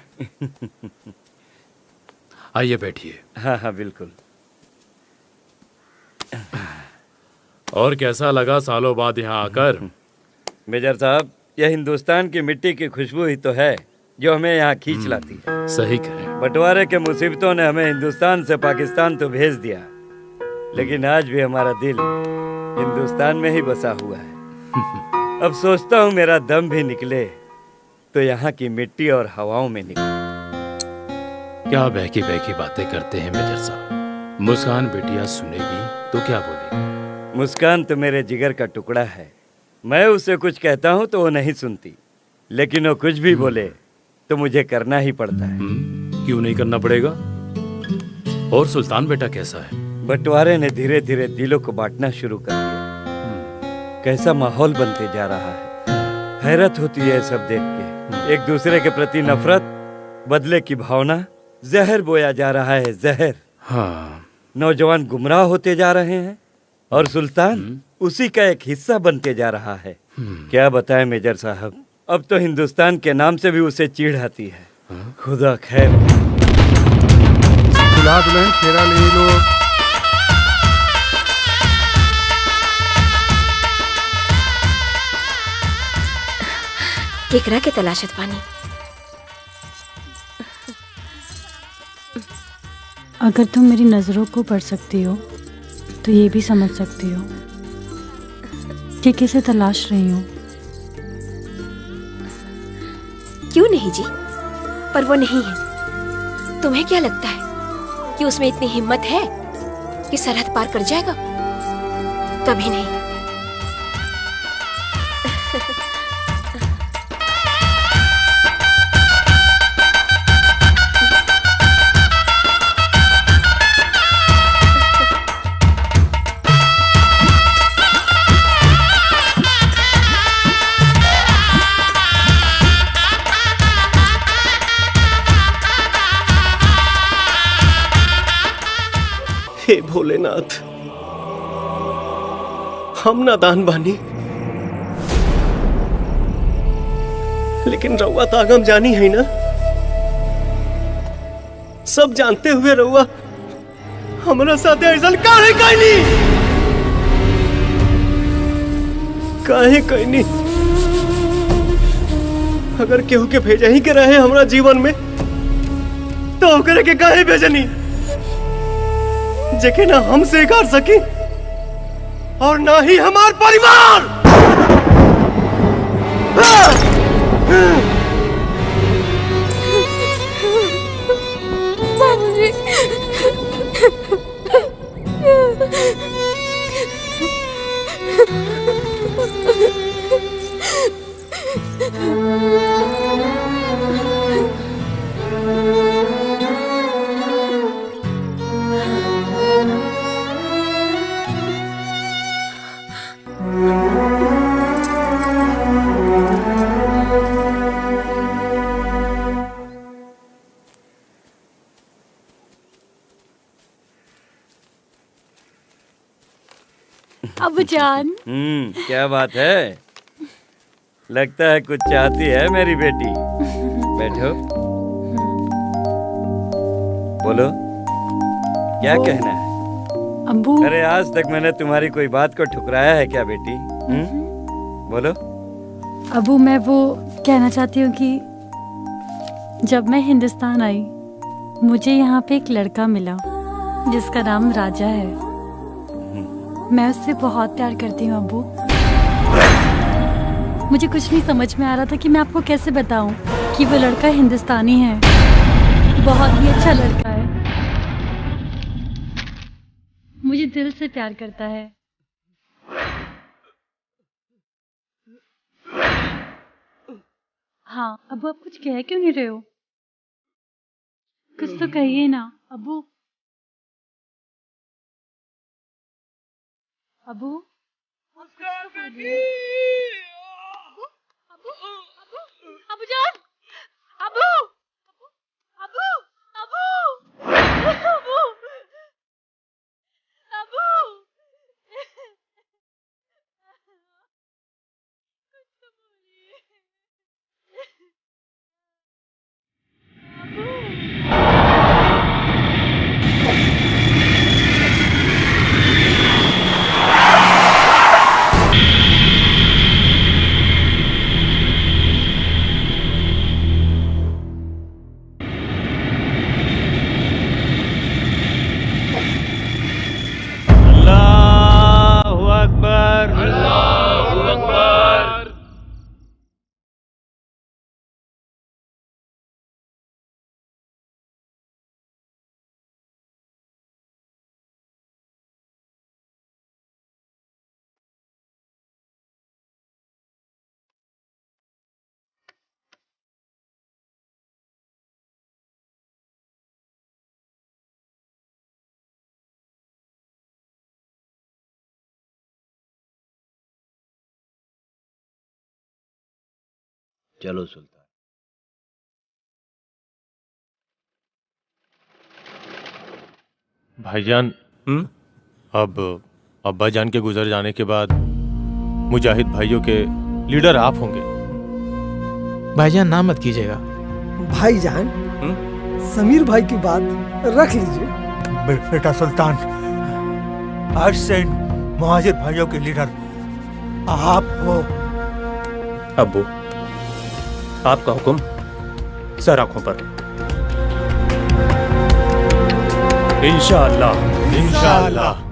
आइए बैठिए। हाँ हाँ बिल्कुल। और कैसा लगा सालों बाद यहाँ आकर? मेजर साहब, यह हिंदुस्तान की मिट्टी की खुशबू ही तो है जो हमें यहाँ खींच लाती है। सही करें। बंटवारे के मुसीबतों ने हमें हिंदुस्तान से पाकिस्तान तो भेज दिया, लेकिन आज भी हमारा दिल हिंदुस्तान में ही बसा हुआ है। अब सोचता हूँ मेरा दम भी निकले तो यहाँ की मिट्टी और हवाओं में निकले। क्या बहकी बहकी बातें करते हैं मेजर साहब। मुस्कान बेटिया सुनेगी तो क्या बोलेगी? मुस्कान तो मेरे जिगर का टुकड़ा है। मैं उसे कुछ कहता हूँ तो वो नहीं सुनती, लेकिन वो कुछ भी बोले तो मुझे करना ही पड़ता है। क्यों नहीं करना पड़ेगा? और सुल्तान बेटा कैसा है? बंटवारे ने धीरे धीरे दिलों को बांटना शुरू कर दिया। कैसा माहौल बनते जा रहा है। हैरत होती है सब देख के। एक दूसरे के प्रति नफरत, बदले की भावना, जहर बोया जा रहा है, जहर। हाँ। नौजवान गुमराह होते जा रहे हैं और सुल्तान उसी का एक हिस्सा बनते जा रहा है। क्या बताएं मेजर साहब, अब तो हिंदुस्तान के नाम से भी उसे चिढ़ आती है। खुदा खैर। दुल्हा दुल्हन फेरा ले लो। केकरा के तलाशत पानी। अगर तुम मेरी नजरों को पढ़ सकती हो तो ये भी समझ सकती हो कि किसे तलाश रही हूँ। क्यों नहीं जी, पर वो नहीं है। तुम्हें क्या लगता है कि उसमें इतनी हिम्मत है कि सरहद पार कर जाएगा? कभी नहीं। हे भोलेनाथ, हम नादान बानी, लेकिन रउआ तो आगम जानी है ना। सब जानते हुए रउआ हमारा साथे ऐसा काहे कहनी? काहे कहनी? अगर केहू के भेजा ही के रहे हमरा जीवन में, तो ओकरे के काहे भेजनी जेके ना हम स्वीकार सकी और ना ही हमार परिवार। बाबूजी, अबू जान। क्या बात है? लगता है कुछ चाहती है मेरी बेटी। बैठो, बोलो क्या कहना है? अब्बू। अरे आज तक मैंने तुम्हारी कोई बात को ठुकराया है क्या बेटी? बोलो। अबू, मैं वो कहना चाहती हूँ कि जब मैं हिंदुस्तान आई, मुझे यहाँ पे एक लड़का मिला जिसका नाम राजा है। मैं उससे बहुत प्यार करती हूँ अब्बू। मुझे कुछ नहीं समझ में आ रहा था कि मैं आपको कैसे बताऊं कि वो लड़का हिंदुस्तानी है, बहुत ही अच्छा लड़का है, मुझे दिल से प्यार करता है। हाँ अब्बू, आप कुछ कह क्यों नहीं रहे हो? कुछ तो कहिए ना अब्बू। अबू, अबू जान, अबू, अबू, अबू, अबू, अबू, चलो सुल्तान। भाईजान, अब अब्बा जान के गुजर जाने के बाद मुजाहिद भाइयों के लीडर आप होंगे। भाईजान नाम मत कीजिएगा। भाईजान, समीर भाई की बात रख लीजिए। बेटा सुल्तान, आज से मुहाजिर भाइयों के लीडर आप हो। अब्बू, आपका हुक्म सर आंखों पर। इंशाअल्लाह, इंशाअल्लाह।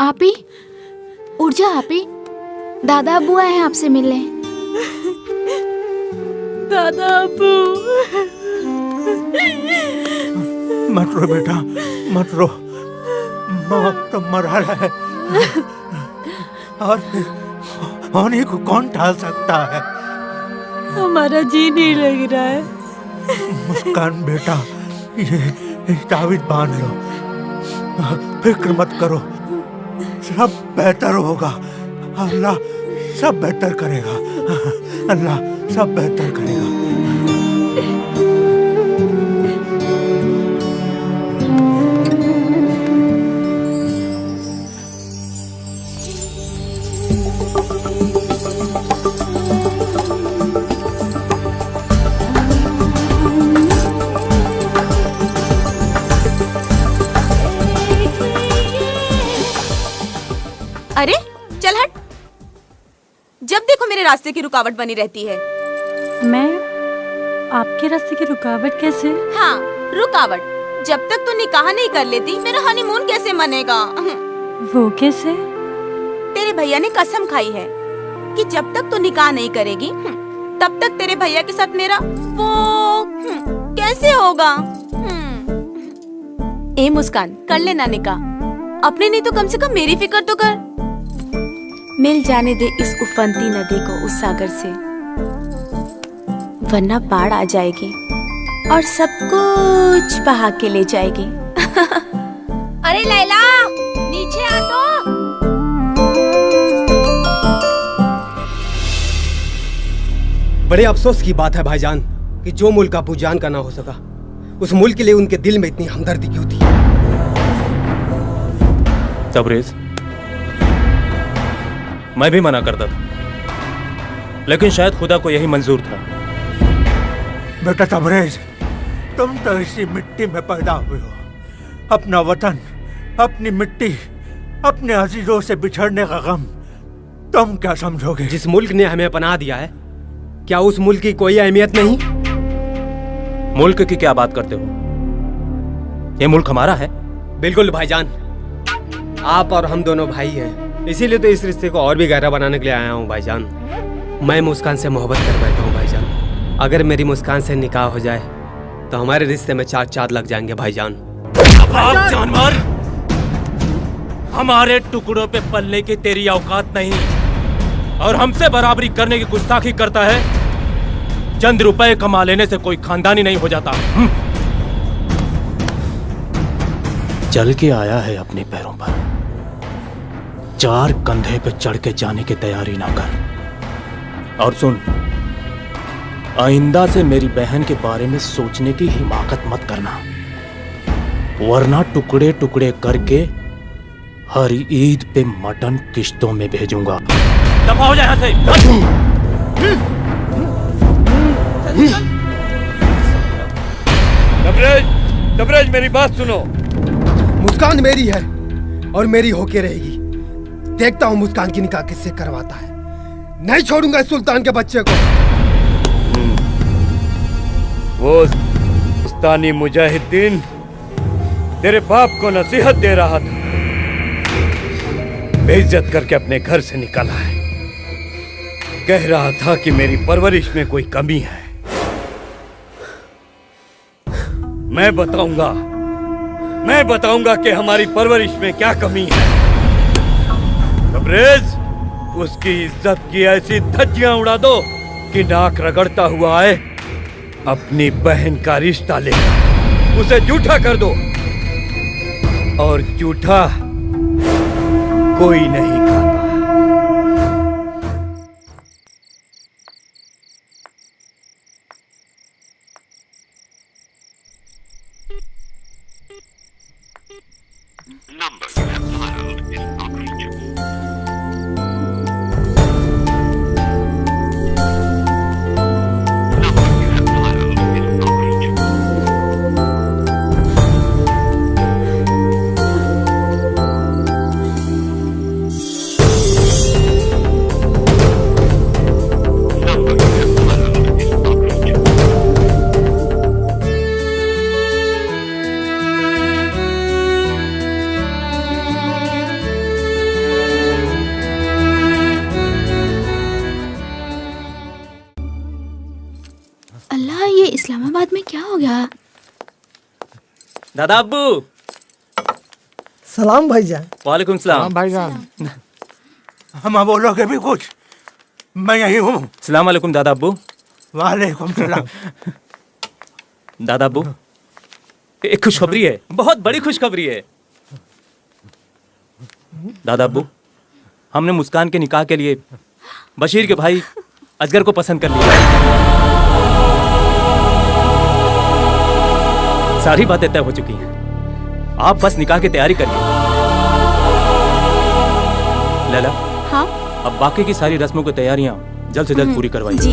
आपी, उठ जा आपी, दादा अब्बू आए हैं आपसे मिलने। दादा अबू। मत रो बेटा, मत रो। मौत तो मरा है और होने को कौन टाल सकता है? हमारा जी नहीं लग रहा है। मुस्कान बेटा, ये तावीज बांध लो, फिक्र मत करो, सब बेहतर होगा। अल्लाह सब बेहतर करेगा, अल्लाह सब बेहतर करेगा। अरे चल हट, जब देखो मेरे रास्ते की रुकावट बनी रहती है। मैं आपके रास्ते की रुकावट कैसे? हाँ रुकावट, जब तक तू निकाह नहीं कर लेती मेरा हनीमून कैसे मनेगा? वो कैसे? तेरे भैया ने कसम खाई है कि जब तक तू निकाह नहीं करेगी तब तक तेरे भैया के साथ मेरा वो कैसे होगा? ए मुस्कान, कर लेना निकाह, अपने नहीं तो कम से कम मेरी फिक्र तो कर। मिल जाने दे इस उफनती नदी को उस सागर से, वरना बाढ़ आ जाएगी और सब कुछ बहा के ले जाएगी। अरे लैला, नीचे आ तो। बड़े अफसोस की बात है भाईजान कि जो मुल्क अबू जान का ना हो सका, उस मुल्क के लिए उनके दिल में इतनी हमदर्दी क्यों थी? तबरेज, मैं भी मना करता था, लेकिन शायद खुदा को यही मंजूर था। बेटा तबरेज, तुम तो इसी मिट्टी में पैदा हुए हो। अपना वतन, अपनी मिट्टी, अपने अजीजों से बिछड़ने का गम तुम क्या समझोगे? जिस मुल्क ने हमें पनाह दिया है, क्या उस मुल्क की कोई अहमियत नहीं? मुल्क की क्या बात करते हो? ये मुल्क हमारा है। बिल्कुल भाईजान, आप और हम दोनों भाई हैं, इसीलिए तो इस रिश्ते को और भी गहरा बनाने के लिए आया हूँ भाईजान। मैं मुस्कान से मोहब्बत कर बैठा हूँ भाईजान। अगर मेरी मुस्कान से निकाह हो जाए तो हमारे रिश्ते में चार चांद लग जाएंगे भाईजान। आप जानवर, हमारे टुकड़ों पे पलने की तेरी औकात नहीं, और हमसे बराबरी करने की गुस्ताखी करता है। चंद रुपए कमा लेने से कोई खानदानी नहीं हो जाता। चल के आया है अपने पैरों पर, चार कंधे पे चढ़ के जाने की तैयारी ना कर। और सुन, आइंदा से मेरी बहन के बारे में सोचने की हिमाकत मत करना, वरना टुकड़े टुकड़े करके हर ईद पे मटन किश्तों में भेजूंगा। दफा हो जाए यहाँ से। तबरेज, मेरी बात सुनो। मुस्कान मेरी है और मेरी होके रहेगी। देखता हूँ मुस्कान की निकाह किससे करवाता है। नहीं छोड़ूंगा इस सुल्तान के बच्चे को। वो सुल्तानी मुजाहिदीन तेरे बाप को नसीहत दे रहा था, बेइज्जत करके अपने घर से निकाला है। कह रहा था कि मेरी परवरिश में कोई कमी है। मैं बताऊंगा कि हमारी परवरिश में क्या कमी है। तबरेज, उसकी इज्जत की ऐसी धज्जियां उड़ा दो कि नाक रगड़ता हुआ आए, अपनी बहन का रिश्ता लेकर उसे जूठा कर दो, और जूठा कोई नहीं खाता। आदमी क्या हो गया? दादा अब्बू। सलाम भाईजान। वालेकुम सलाम भाईजान। हम बोलोगे भी कुछ? मैं यही हूँ। सलाम वालेकुम दादा अब्बू। वालेकुम सलाम। दादा अब्बू, एक खुशखबरी है, बहुत बड़ी खुशखबरी है। दादा अब्बू, हमने मुस्कान के निकाह के लिए बशीर के भाई अजगर को पसंद कर लिया। सारी बातें तय हो चुकी हैं, आप बस निकाह की तैयारी करिए। लैला, हाँ? अब बाकी की सारी रस्मों की तैयारियां जल्द से जल्द पूरी करवाइए। जी।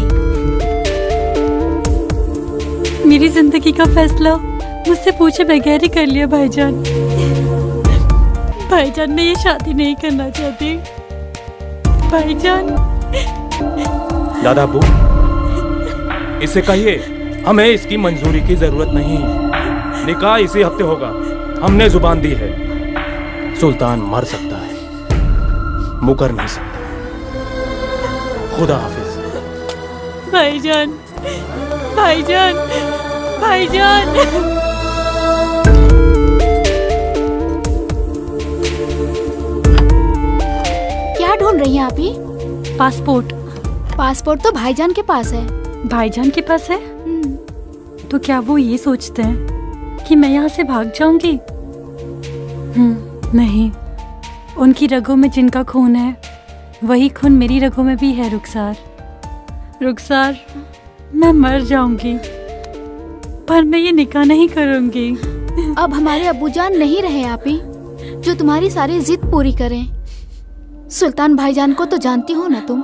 मेरी जिंदगी का फैसला मुझसे पूछे बगैर ही कर लिया भाईजान। भाईजान, मैं ये शादी नहीं करना चाहती। भाईजान। दादा अब्बू, इससे कहिए हमें इसकी मंजूरी की जरूरत नहीं। निकाह इसी हफ्ते होगा, हमने जुबान दी है। सुल्तान मर सकता है, मुकर नहीं सकता। खुदा हाफिज। भाईजान, भाईजान, भाईजान। क्या ढूंढ रही हैं आप ही? पासपोर्ट। पासपोर्ट तो भाईजान के पास है। भाईजान के पास है? तो क्या वो ये सोचते हैं कि मैं यहाँ से भाग जाऊंगी? नहीं, उनकी रगों में जिनका खून है वही खून मेरी रगों में भी है। रुखसार, रुखसार, मैं मर जाऊंगी पर मैं ये निकाह नहीं करूंगी। अब हमारे अब्बूजान नहीं रहे आप ही जो तुम्हारी सारी जिद पूरी करें। सुल्तान भाईजान को तो जानती हो ना तुम,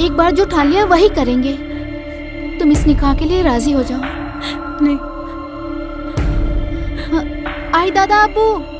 एक बार जो ठान लिया वही करेंगे। तुम इस निकाह के लिए राजी हो जाओ। नहीं। आई दादा अब्बू।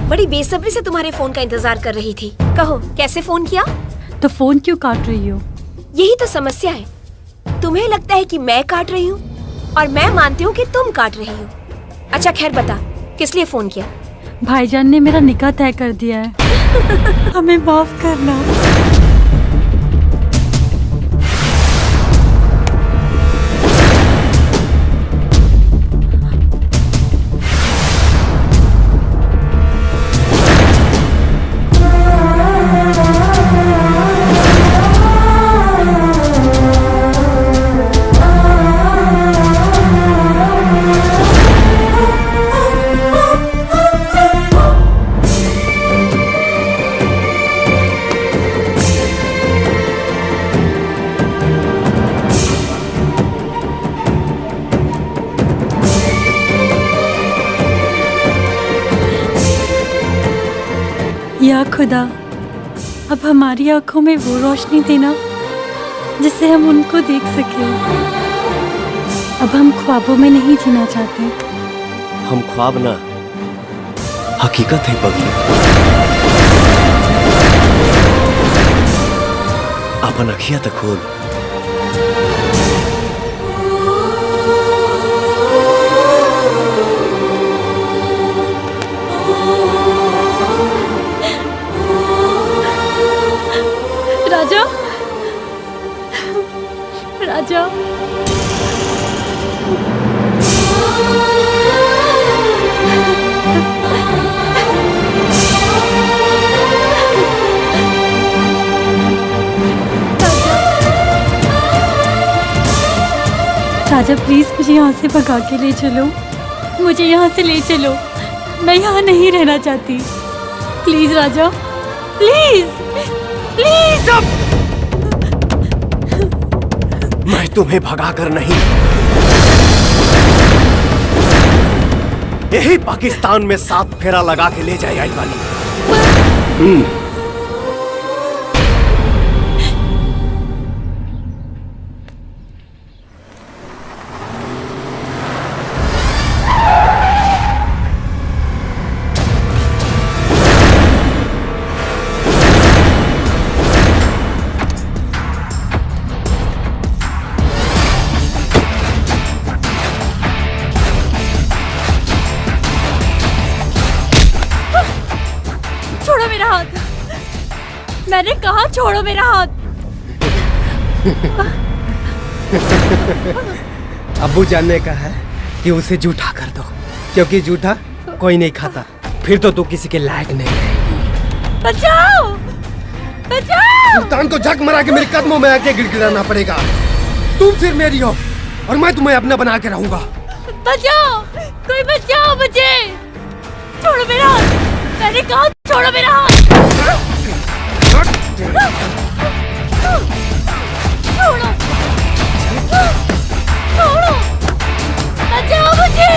बड़ी बेसब्री से तुम्हारे फोन का इंतजार कर रही थी। कहो, कैसे फोन किया? तो फोन क्यों काट रही हो? यही तो समस्या है। तुम्हें लगता है कि मैं काट रही हूँ और मैं मानती हूँ कि तुम काट रही हो। अच्छा खैर बता, किस लिए फोन किया? भाईजान ने मेरा निकाह तय कर दिया है। हमें माफ करना। या खुदा, अब हमारी आंखों में वो रोशनी देना जिससे हम उनको देख सके। अब हम ख्वाबों में नहीं जीना चाहते। हम ख्वाब ना, हकीकत है पगली। अपन अखियां तक खोल। राजा, राजा, राजा प्लीज मुझे यहाँ से भगा के ले चलो। मुझे यहाँ से ले चलो, मैं यहाँ नहीं रहना चाहती। Please Raja, please, please. मैं तुम्हें भगाकर नहीं, यही पाकिस्तान में 7 फेरा लगा के ले जाए आई वाली। छोड़ो मेरा हाथ, मैंने कहा छोड़ो मेरा हाथ। अब्बू जान ने कहा है कि उसे जूठा कर दो, क्योंकि जूठा कोई नहीं खाता, फिर तो तू किसी के लायक नहीं रहेगी। बचाओ बचाओ। सुल्तान को झक मरा के मेरे कदमों में आके गिड़गिड़ाना पड़ेगा। तुम सिर्फ मेरी हो और मैं तुम्हें अपना बना के रहूंगा। बचाओ, कोई बचाओ मुझे। छोड़ो मेरा हाथ, मैंने कहा छोड़ो मेरा हाथ। छोड़ो छोड़ो, बचाओ मुझे।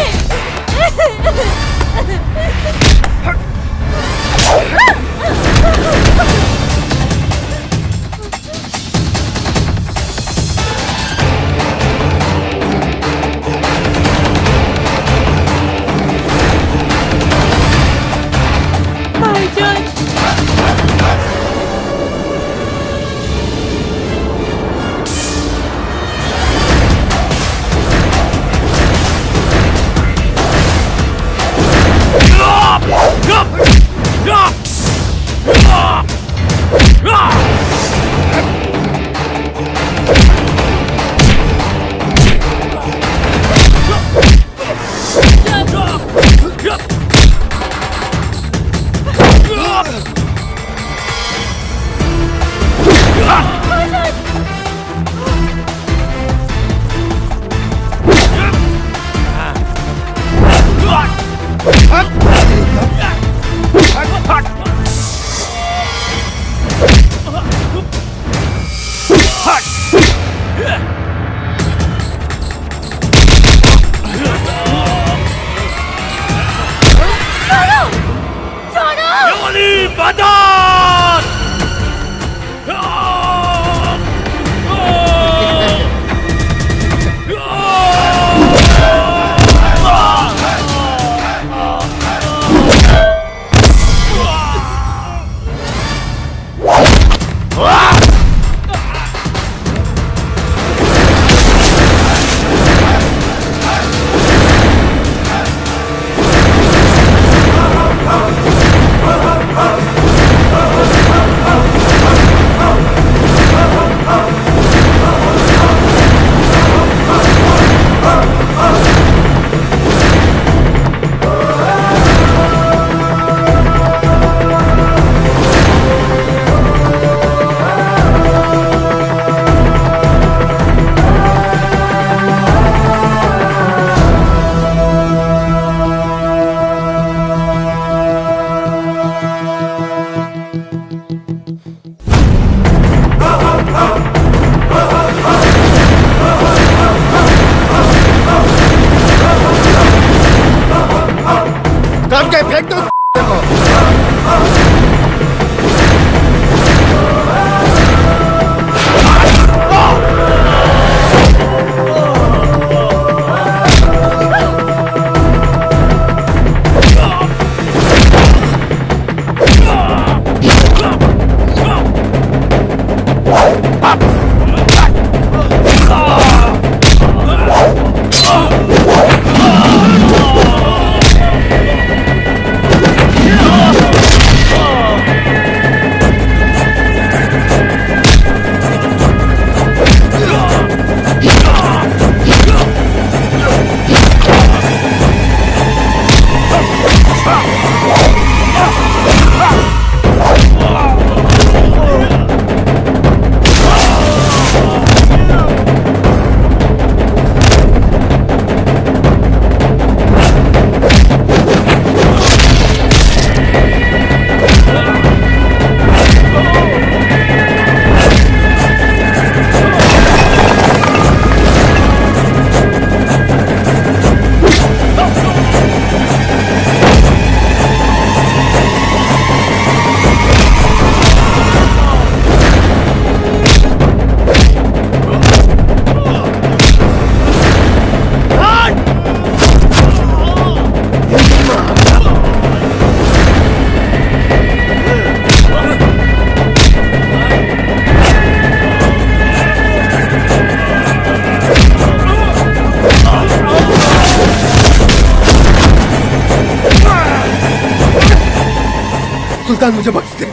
सुल्तान मुझे बख्श दे,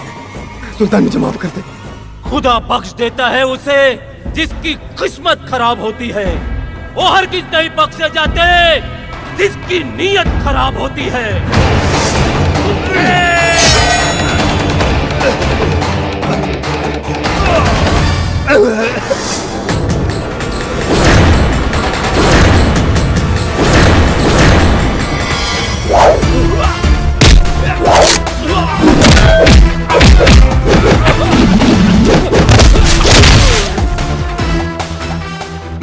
सुल्तान मुझे माफ कर दे। खुदा बख्श देता है उसे जिसकी किस्मत खराब होती है। वो हर किस नहीं बख्शे जाते जिसकी नीयत खराब होती है।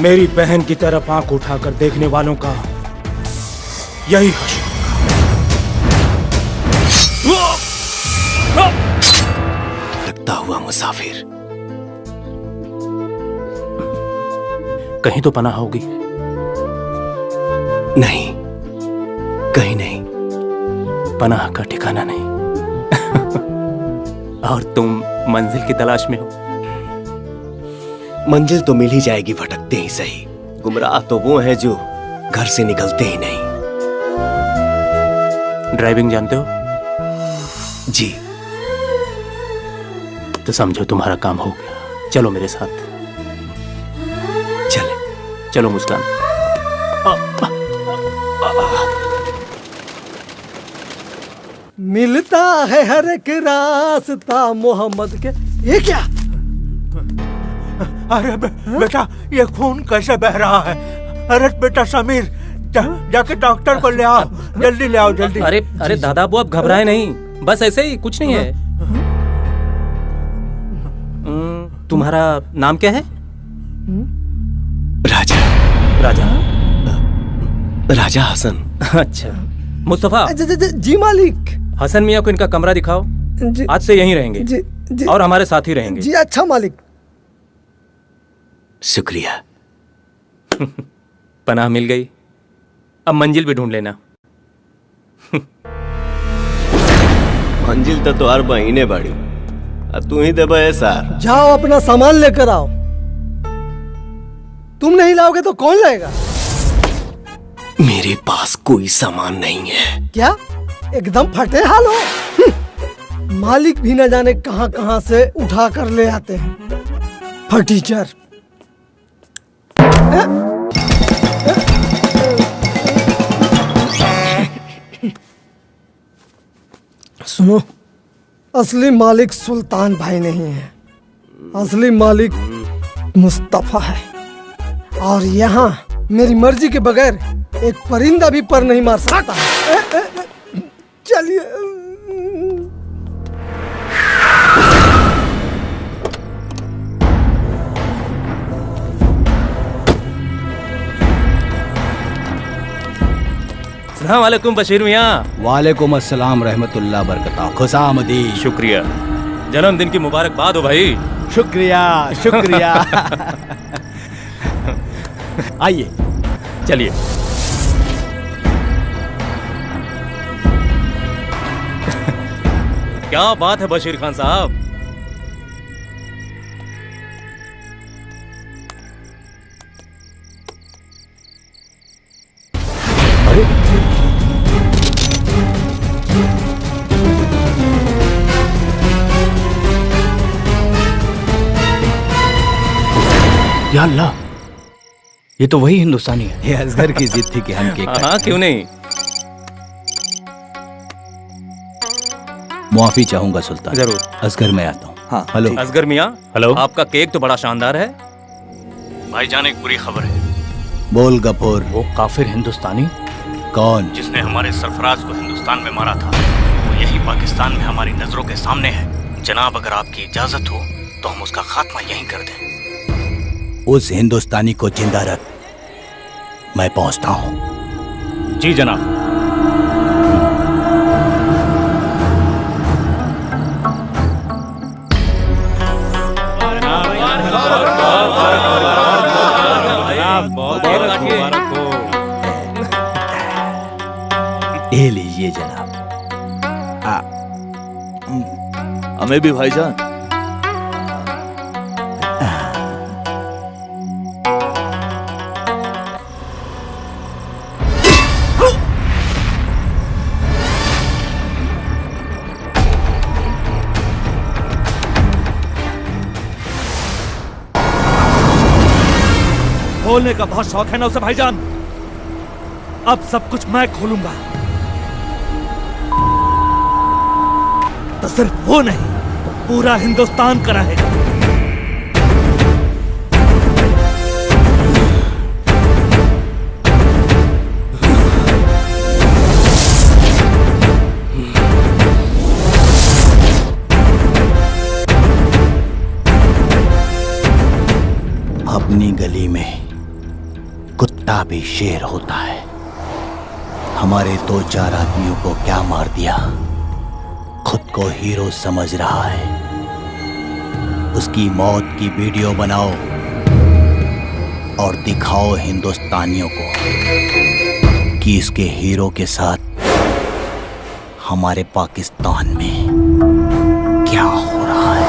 मेरी बहन की तरफ आंख उठाकर देखने वालों का यही हश्र लगता हुआ मुसाफिर। कहीं तो पनाह होगी। नहीं, कहीं नहीं। पनाह का ठिकाना नहीं। और तुम मंजिल की तलाश में हो। मंजिल तो मिल ही जाएगी, भटकते ही सही। गुमराह तो वो हैं जो घर से निकलते ही नहीं। ड्राइविंग जानते हो? जी। तो समझो तुम्हारा काम हो गया। चलो मेरे साथ। चले। चलो मुस्कान। मिलता है हर एक रास्ता मोहम्मद के। ये क्या? अरे बेटा, ये खून कैसे बह रहा है? अरे बेटा समीर, जाके डॉक्टर को ले आओ, जल्दी ले आओ, जल्दी। अरे अरे दादा वो अब घबराए नहीं, बस ऐसे ही, कुछ नहीं है। तुम्हारा नाम क्या है? राजा। राजा? राजा हसन। अच्छा। मुस्तफा। जी मालिक। हसन मियाँ को इनका कमरा दिखाओ। आज से यहीं रहेंगे। जी। और हमारे साथ ही रहेंगे। जी अच्छा मालिक। शुक्रिया। पनाह मिल गई, अब मंजिल भी ढूंढ लेना। मंजिल तो हर महीने बड़ी, तू ही दे ऐसा। जाओ अपना सामान लेकर आओ। तुम नहीं लाओगे तो कौन लाएगा? मेरे पास कोई सामान नहीं है। क्या एकदम फटे हाल हो? मालिक भी न जाने कहां कहां से उठा कर ले आते हैं फर्नीचर। सुनो, असली मालिक सुल्तान भाई नहीं है, असली मालिक मुस्तफा है। और यहाँ मेरी मर्जी के बगैर एक परिंदा भी पर नहीं मार सकता। चलिए। अस्सलाम वालेकुम बशीर मियाँ। वालेकुम अस्सलाम रहमतुल्लाह बरकता। खुशामदी। शुक्रिया। जन्मदिन की मुबारकबाद हो भाई। शुक्रिया शुक्रिया। आइए चलिए। क्या बात है बशीर खान साहब। या अल्लाह, ये तो वही हिंदुस्तानी है। ये असगर की जिद थी कि हम केक हाँ क्यों नहीं। मुआफी चाहूंगा सुल्तान। जरूर। असगर मैं आता हूँ। हाँ हेलो असगर मियाँ। हेलो। आपका केक तो बड़ा शानदार है। भाईजान एक बुरी खबर है। बोल गफूर। वो काफिर हिंदुस्तानी कौन? जिसने हमारे सरफराज को हिंदुस्तान में मारा था, वो यही पाकिस्तान में हमारी नजरों के सामने है। जनाब अगर आपकी इजाजत हो तो हम उसका खात्मा यहीं कर दें। उस हिंदुस्तानी को जिंदा रख, मैं पहुंचता हूं। जी जनाब। ये लीजिए जनाब। हमें भी भाईजान। बोलने का बहुत शौक है ना उसे भाईजान। अब सब कुछ मैं खोलूंगा। तो सिर्फ वो नहीं, पूरा हिंदुस्तान का रहेगा। अपनी गली में कुत्ता भी शेर होता है। हमारे 2-4 आदमियों को क्या मार दिया, खुद को हीरो समझ रहा है। उसकी मौत की वीडियो बनाओ और दिखाओ हिंदुस्तानियों को कि इसके हीरो के साथ हमारे पाकिस्तान में क्या हो रहा है।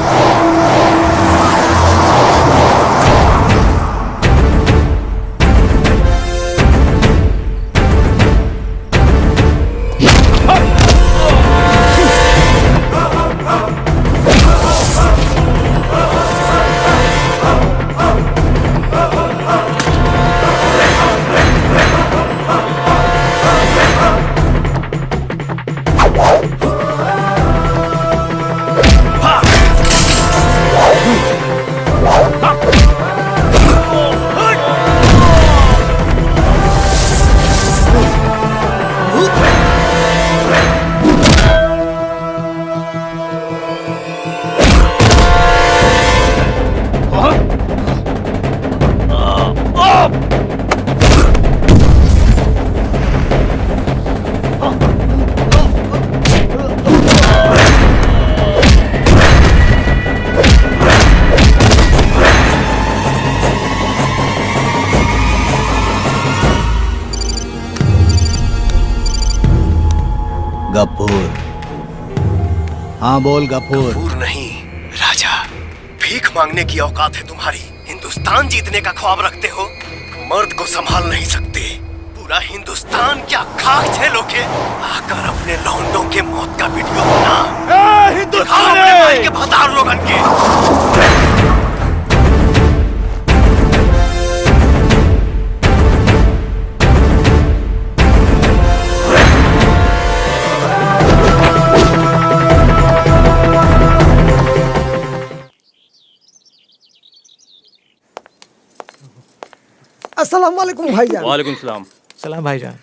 गफूर, हाँ बोल गफूर। गफूर नहीं राजा, भीख मांगने की औकात है तुम्हारी। हिंदुस्तान जीतने का ख्वाब रखते हो, मर्द को संभाल नहीं सकते। पूरा हिंदुस्तान क्या खाक झेलोगे? आकर अपने लौंडों के मौत का वीडियो बना, दिखाओ अपने भाई के भतार लोगन के। अस्सलाम वालेकुम भाईजान। वालेकुम सलाम। सलाम भाईजान।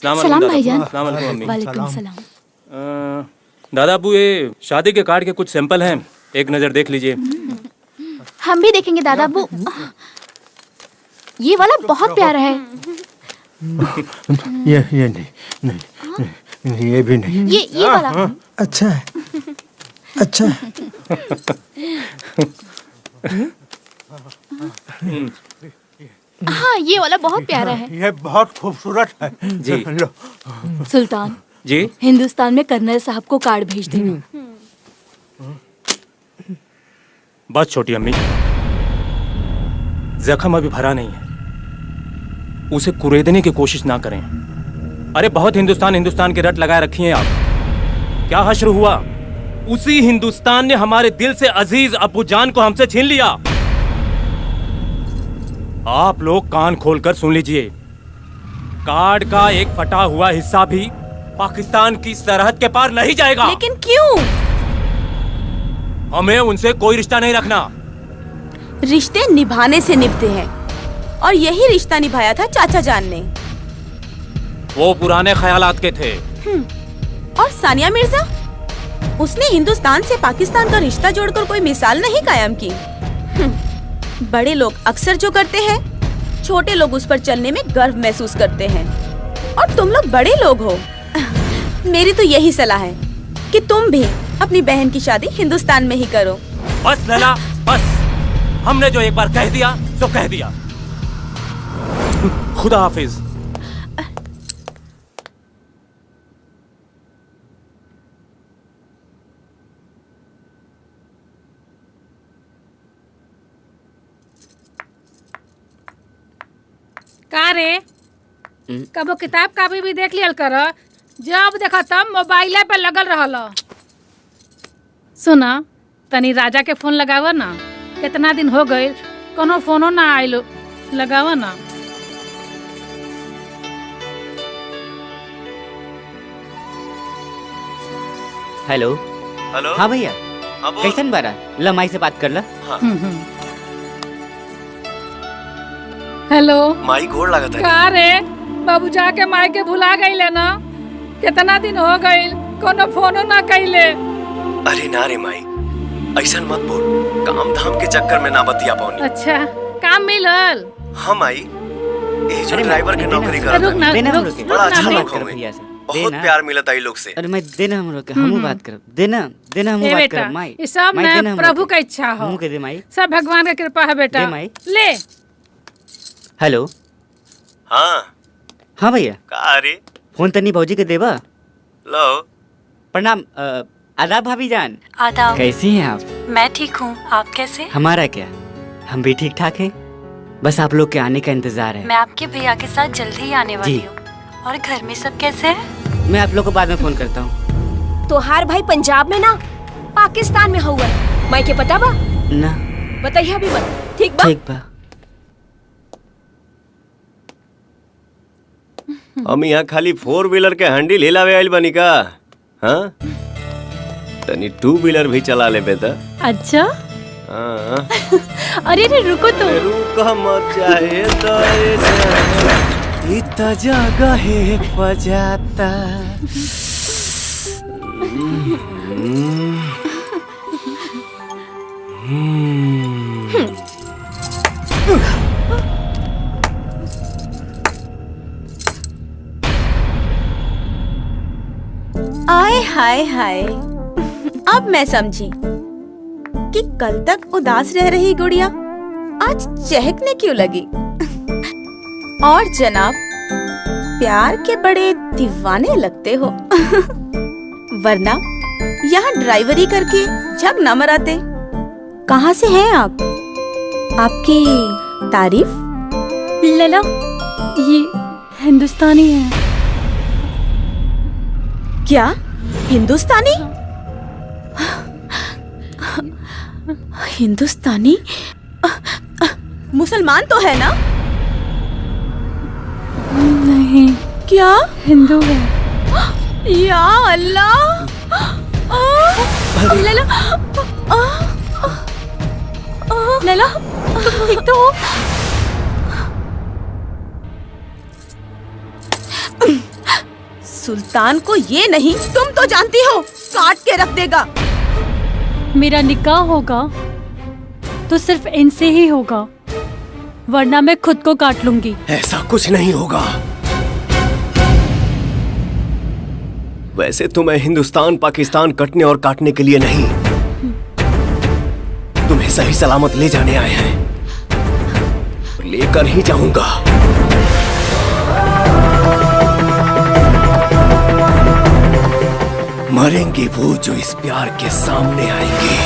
सलाम भाईजान। वालेकुम सलाम। दादा अबू, ये शादी के कार्ड के कुछ सैंपल हैं, एक नजर देख लीजिए। हम भी देखेंगे दादा अब्बू। ये वाला बहुत प्यारा है। ये नहीं, ये भी नहीं। ये वाला अच्छा है, अच्छा है। हाँ, ये वाला बहुत प्यारा है। ये बहुत खूबसूरत है जी। लो। सुल्तान जी, हिंदुस्तान में कर्नल साहब को कार्ड भेज देना। बस छोटी अम्मी, जख्म अभी भरा नहीं है, उसे कुरेदने की कोशिश ना करें। अरे बहुत हिंदुस्तान की रट लगाए रखी हैं आप। क्या हश्र हुआ? उसी हिंदुस्तान ने हमारे दिल से अजीज अब्बू जान को हमसे छीन लिया। आप लोग कान खोलकर सुन लीजिए, कार्ड का एक फटा हुआ हिस्सा भी पाकिस्तान की सरहद के पार नहीं जाएगा। लेकिन क्यों? हमें उनसे कोई रिश्ता नहीं रखना। रिश्ते निभाने से निभते हैं, और यही रिश्ता निभाया था चाचा जान ने। वो पुराने ख्यालात के थे। और सानिया मिर्जा, उसने हिंदुस्तान से पाकिस्तान का रिश्ता जोड़कर कोई मिसाल नहीं कायम की। बड़े लोग अक्सर जो करते हैं, छोटे लोग उस पर चलने में गर्व महसूस करते हैं। और तुम लोग बड़े लोग हो। मेरी तो यही सलाह है कि तुम भी अपनी बहन की शादी हिंदुस्तान में ही करो। बस लला, बस। हमने जो एक बार कह दिया तो कह दिया। खुदा हाफिज। का रे, कबो किताब कापी भी देख लियल कर, जब देखा तब मोबाइल पे लगल रहल। सुना, तनी राजा के फोन लगावा ना, कितना दिन हो गए कोनो फोनो ना आइलो। लगावा ना। हेलो। हेलो। हाँ भैया। हाँ बोल। कैसन बारा ला माई से बात कर ला। हाँ। हेलो। माई गोड़ लागत है। का रे बाबू जाके माई के भुला गईले ना? कितना दिन हो गईल कोनो फोनो ना कइले। अरे ना रे माई, ऐसा मत बोल, काम धाम के चक्कर में ना बतिया पाऊनी। अच्छा काम मिलल? हाँ माई, ये जो ड्राइवर के नौकरी करत रुक ना, देना रुक, हम लोग के। बड़ा अच्छा हम लोग बात करब हवे। भैया से। बहुत देना। प्यार मिलता है लोग से। अरे मैं देना हम लोग के हमू बात करब। देना हम ए बात बेटा, करब माई। ये सब माई, ना देना हम प्रभु लोग का इच्छा हो। हमू के दे माई। सब भगवान का कृपा है बेटा। दे माई। ले। हेलो। हाँ। हाँ भैया। का रे? फोन तनी भौजी के देबा। लो। प्रणाम। आदाब भाभी जान। आदाब। कैसी हैं आप? मैं ठीक हूँ, आप कैसे? हमारा क्या, हम भी ठीक ठाक हैं। बस आप लोग के आने का इंतजार है। मैं आपके भैया के साथ जल्दी ही आने वाली जी। हूँ। और घर में सब कैसे हैं? मैं आप लोग को बाद में फोन करता हूँ। तोहार भाई पंजाब में ना पाकिस्तान में हुआ। माई के पता बा? ना। बताइए अभी मत। ठीक बा? ठीक बा। हम यहाँ खाली 4 व्हीलर के हैंडल हिलावे आइल बनी का? हाँ? तनी 2 व्हीलर भी चला ले बेटा। अच्छा। हाँ। अरे रे रुको तो। रुका मत जाए तो इतना जगह है बजाता। आए हाय हाय, अब मैं समझी कि कल तक उदास रह रही गुड़िया आज चहकने क्यों लगी। और जनाब प्यार के बड़े दीवाने लगते हो। वरना यहाँ ड्राइवरी करके झग न मराते। कहाँ से हैं आप? आपकी तारीफ? लला ये हिंदुस्तानी है। क्या हिंदुस्तानी? हिंदुस्तानी? मुसलमान तो है ना? नहीं। क्या? हिंदू है। या अल्लाह! लला लला तुम ठीक तो हो? सुल्तान को ये नहीं तुम तो जानती हो काट के रख देगा। मेरा निकाह होगा तो सिर्फ इनसे ही होगा, वरना मैं खुद को काट लूंगी। ऐसा कुछ नहीं होगा। वैसे तो मैं हिंदुस्तान पाकिस्तान कटने और काटने के लिए नहीं, तुम्हें सही सलामत ले जाने आए हैं। लेकर ही जाऊंगा। मरेंगे वो जो इस प्यार के सामने आएंगे।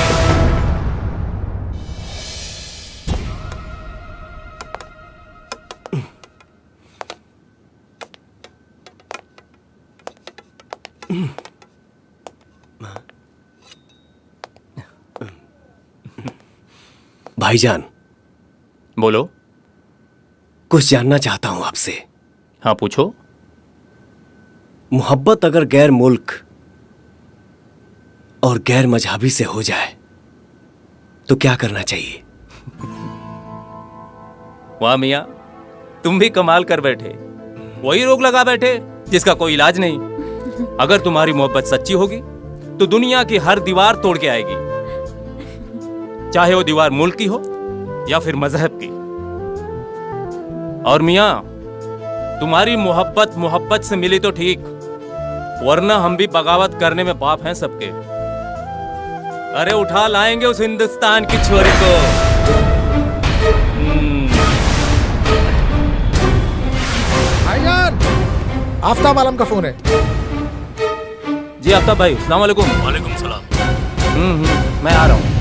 भाईजान। बोलो। कुछ जानना चाहता हूं आपसे। हाँ पूछो। मोहब्बत अगर गैर मुल्क और गैर मजहबी से हो जाए तो क्या करना चाहिए? वाह मियाँ, तुम भी कमाल कर बैठे। वही रोग लगा बैठे जिसका कोई इलाज नहीं। अगर तुम्हारी मोहब्बत सच्ची होगी तो दुनिया की हर दीवार तोड़ के आएगी, चाहे वो दीवार मुल्क की हो या फिर मजहब की। और मियाँ, तुम्हारी मोहब्बत मोहब्बत से मिली तो ठीक, वरना हम भी बगावत करने में बाप हैं सबके। अरे उठा लाएंगे उस हिंदुस्तान की छोरी को। भाईजान, आफ्ताब आलम का फोन है। जी आफ्ताब भाई, अस्सलाम वालेकुम। वालेकुम सलाम। मैं आ रहा हूँ।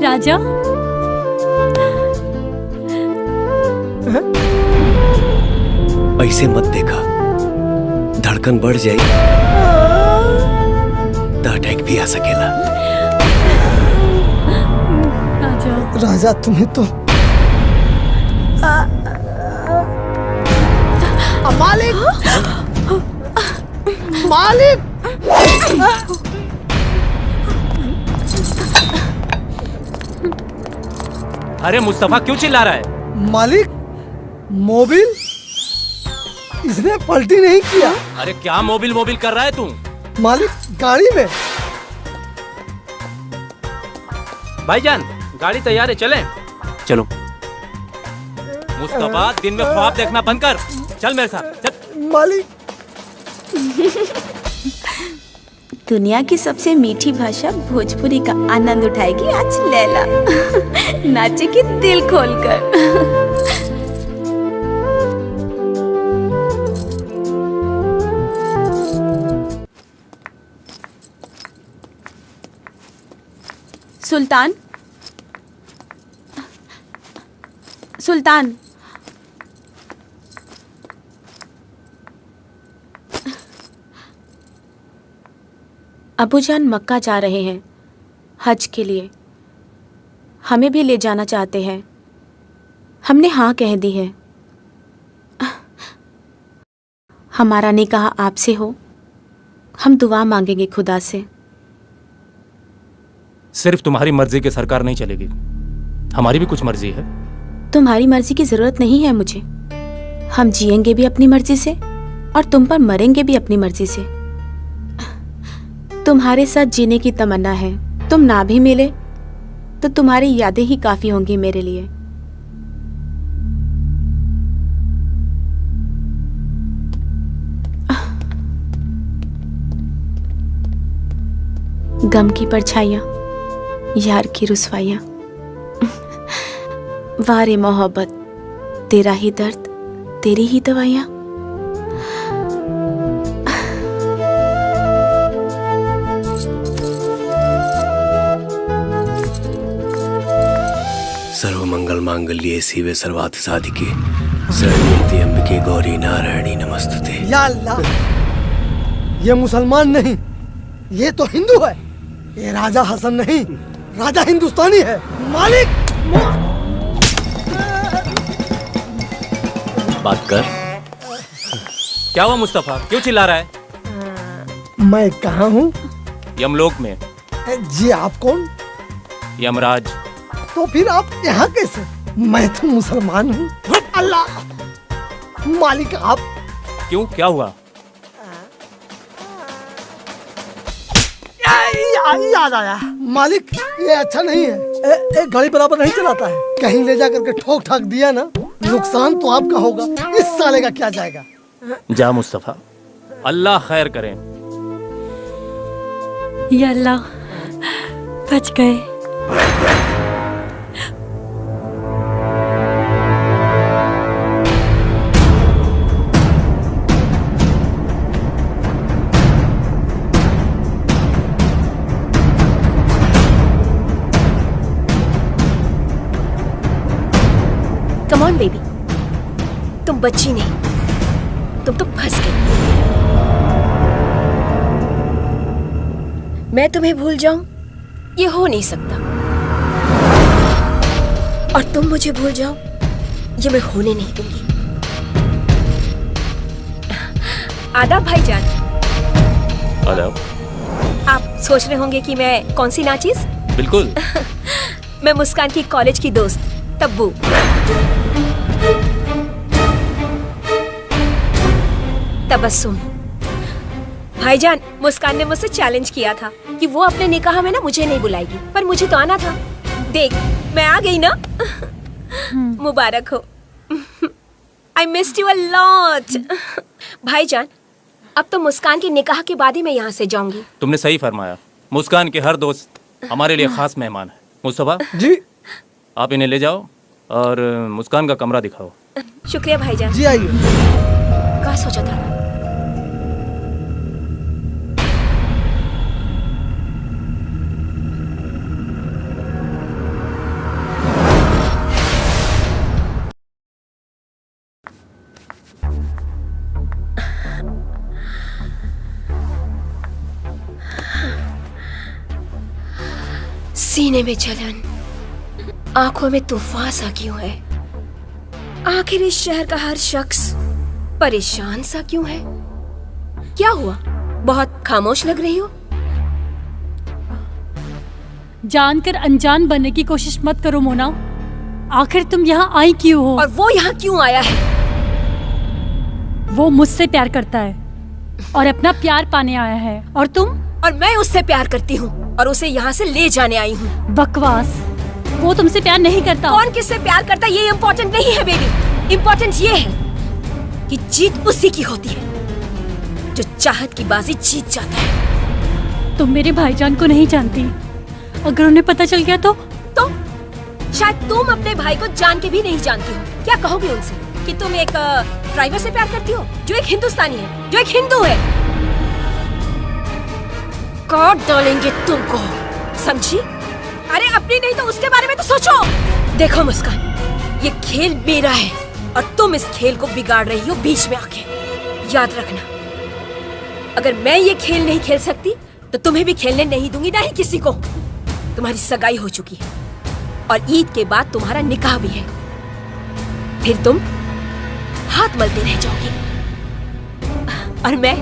राजा, ऐसे मत देखा, धड़कन बढ़ जाए तो अटैक भी आ सकेला। राजा तुम्हें तो मालिक मालिक अरे मुस्तफा क्यों चिल्ला रहा है? मालिक मोबिल इसने पलटी नहीं किया। अरे क्या मोबिल मोबिल कर रहा है तू? मालिक गाड़ी में। भाईजान गाड़ी तैयार है, चलें? चलो। मुस्तफा दिन में ख्वाब देखना बंद कर, चल मेरे साथ चल। मालिक दुनिया की सबसे मीठी भाषा भोजपुरी का आनंद उठाएगी आज लैला। नाचेगी दिल खोलकर। सुल्तान, सुल्तान, अबूजान मक्का जा रहे हैं हज के लिए। हमें भी ले जाना चाहते हैं। हमने हाँ कह दी है। हमारा निकाह आपसे हो। हम दुआ मांगेंगे खुदा से। सिर्फ तुम्हारी मर्जी के सरकार नहीं चलेगी, हमारी भी कुछ मर्जी है। तुम्हारी मर्जी की जरूरत नहीं है मुझे। हम जिएंगे भी अपनी मर्जी से और तुम पर मरेंगे भी अपनी मर्जी से। तुम्हारे साथ जीने की तमन्ना है। तुम ना भी मिले तो तुम्हारी यादें ही काफी होंगी मेरे लिए। गम की परछाइयां, यार की रुसवाइयां। वारे मोहब्बत, तेरा ही दर्द, तेरी ही दवाइयां। सर्वमंगल मांगल्ये शिवे सर्वार्थ साधिके शरण्येति अंबिके गौरी नारायणी नमस्तुते। या अल्लाह, ये मुसलमान नहीं, ये तो हिंदू है। ये राजा हसन नहीं, राजा हिंदुस्तानी है। मालिक बात कर। क्या हुआ मुस्तफा, क्यों चिल्ला रहा है? मैं कहाँ हूँ? यमलोक में। जी आप कौन? यमराज। तो फिर आप यहाँ कैसे? मैं तो मुसलमान हूँ। अल्लाह, मालिक आप क्यों, क्या हुआ? याद आया मालिक, ये अच्छा नहीं है। एक गाड़ी बराबर नहीं चलाता है। कहीं ले जा करके ठोक ठाक दिया ना, नुकसान तो आपका होगा। इस साले का क्या जाएगा? जा मुस्तफा, अल्लाह खैर करे। या अल्लाह, बच गए। कम ऑन बेबी, तुम बच्ची नहीं, तुम तो फंस गई। मैं तुम्हें भूल जाऊं, ये हो नहीं सकता। और तुम मुझे भूल जाओ, ये मैं होने नहीं दूंगी। आदाब भाईजान। आदाब। आप सोच रहे होंगे कि मैं कौन सी नाचीज? बिल्कुल। मैं मुस्कान की कॉलेज की दोस्त तब्बू। तबस्सुम। भाईजान, मुस्कान ने मुझसे चैलेंज किया था कि वो अपने निकाह में ना मुझे नहीं बुलाएगी, पर मुझे तो आना था। देख, मैं आ गई ना। मुबारक हो। I missed you a lot। भाईजान, अब तो मुस्कान के निकाह के बाद ही मैं यहाँ से जाऊंगी। तुमने सही फरमाया। मुस्कान के हर दोस्त हमारे लिए खास मेहमान है। मुस्तफा जी, आप इन्हें ले जाओ और मुस्कान का कमरा दिखाओ। शुक्रिया भाईजान। जी आइए। क्या सोचा था? सीने में जलन, आंखों में तूफान सा क्यों है? आखिर इस शहर का हर शख्स परेशान सा क्यों है? क्या हुआ? बहुत खामोश लग रही हो। जानकर अनजान बनने की कोशिश मत करो मोना। आखिर तुम यहाँ आई क्यों हो? और वो यहाँ क्यों आया है? वो मुझसे प्यार करता है और अपना प्यार पाने आया है। और तुम? और मैं उससे प्यार करती हूँ और उसे यहाँ से ले जाने आई हूँ। बकवास। वो तुमसे प्यार नहीं करता। कौन किससे प्यार करता ये इम्पोर्टेंट नहीं है बेबी। इम्पोर्टेंट ये है कि जीत उसी की होती है जो चाहत की बाजी जीत जाता है। तुम मेरे भाईजान को नहीं जानती। अगर उन्हें पता चल गया तो शायद तुम अपने भाई को जान के भी नहीं जानती हो। क्या कहोगे उनसे कि तुम एक ड्राइवर से प्यार करती हो जो एक हिंदुस्तानी है, जो एक हिंदू है? काट डालेंगे तुमको, समझी? अरे अपनी नहीं तो उसके बारे में तो सोचो। देखो मुस्कान, ये खेल मेरा है और तुम इस खेल को बिगाड़ रही हो बीच में आके। याद रखना, अगर मैं ये खेल नहीं खेल सकती तो तुम्हें भी खेलने नहीं दूंगी, ना ही किसी को। तुम्हारी सगाई हो चुकी है और ईद के बाद तुम्हारा निकाह भी है। फिर तुम हाथ मलते रह जाओगी और मैं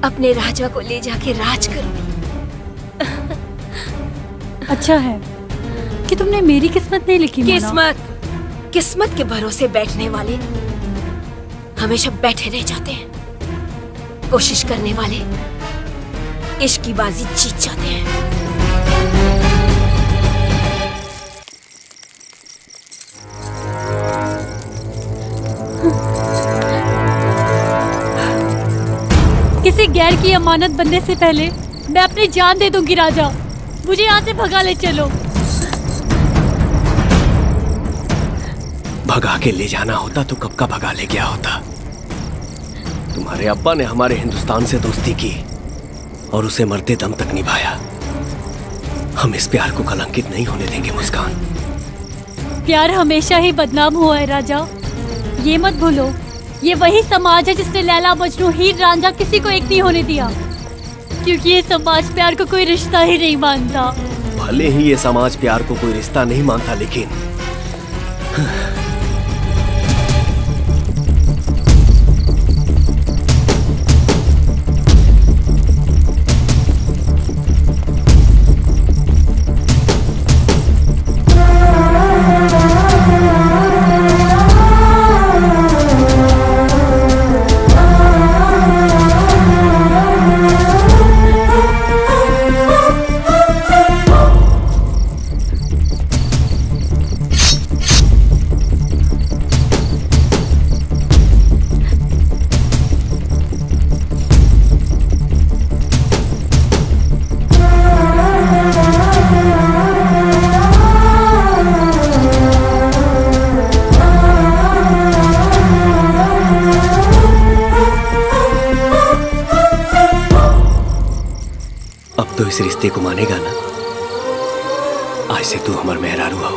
अपने राजा को ले जाके राज करूंगी। अच्छा है कि तुमने मेरी किस्मत नहीं लिखी। किस्मत के भरोसे बैठने वाले हमेशा बैठे रह जाते हैं। कोशिश करने वाले इश्क की बाजी जीत जाते हैं। किसी गैर की अमानत बनने से पहले मैं अपनी जान दे दूंगी राजा। मुझे यहाँ से भगा ले चलो। भगा के ले जाना होता तो कब का भगा ले गया होता। तुम्हारे अब्बा ने हमारे हिंदुस्तान से दोस्ती की और उसे मरते दम तक निभाया। हम इस प्यार को कलंकित नहीं होने देंगे मुस्कान। प्यार हमेशा ही बदनाम हुआ है राजा, ये मत भूलो। ये वही समाज है जिसने लैला मजनू हीर रांझा किसी को एक नहीं होने दिया, क्योंकि ये समाज प्यार को कोई रिश्ता ही नहीं मानता। भले ही ये समाज प्यार को कोई रिश्ता नहीं मानता, लेकिन इस रिश्ते को मानेगा ना? आज से तू हमार मेहरारू हो।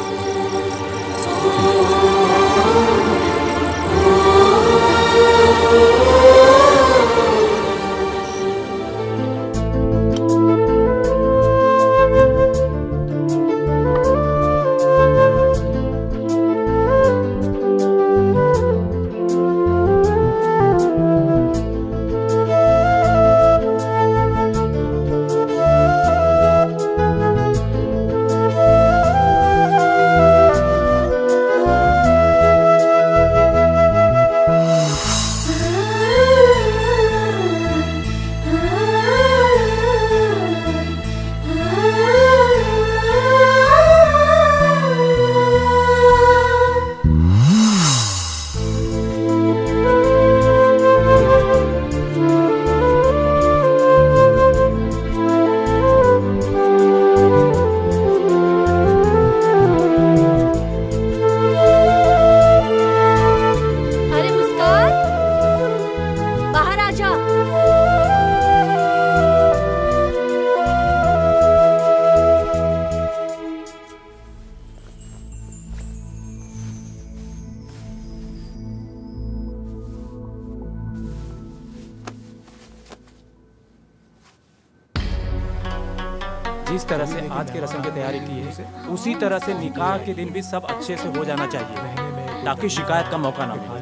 जिस तरह से आज के रस्म की तैयारी की है उसी तरह से निकाह के दिन भी सब अच्छे से हो जाना चाहिए ताकि शिकायत का मौका ना मिले।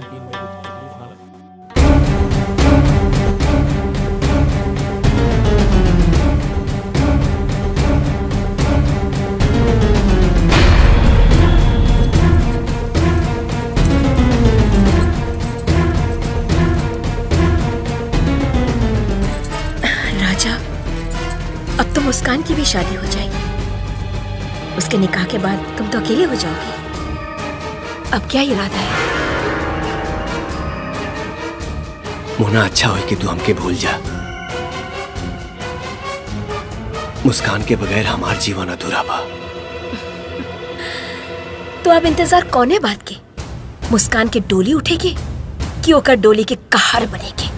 अब तो मुस्कान की भी शादी हो जाएगी। उसके निकाह के बाद तुम तो अकेले हो जाओगे। अब क्या इरादा है? मोना, अच्छा हो कि तू हमके भूल जा। मुस्कान के बगैर हमार जीवन अधूरा बा। तो अब इंतजार कौने बात के? मुस्कान की डोली उठेगी कि ओकर डोली के कहार बनेगी?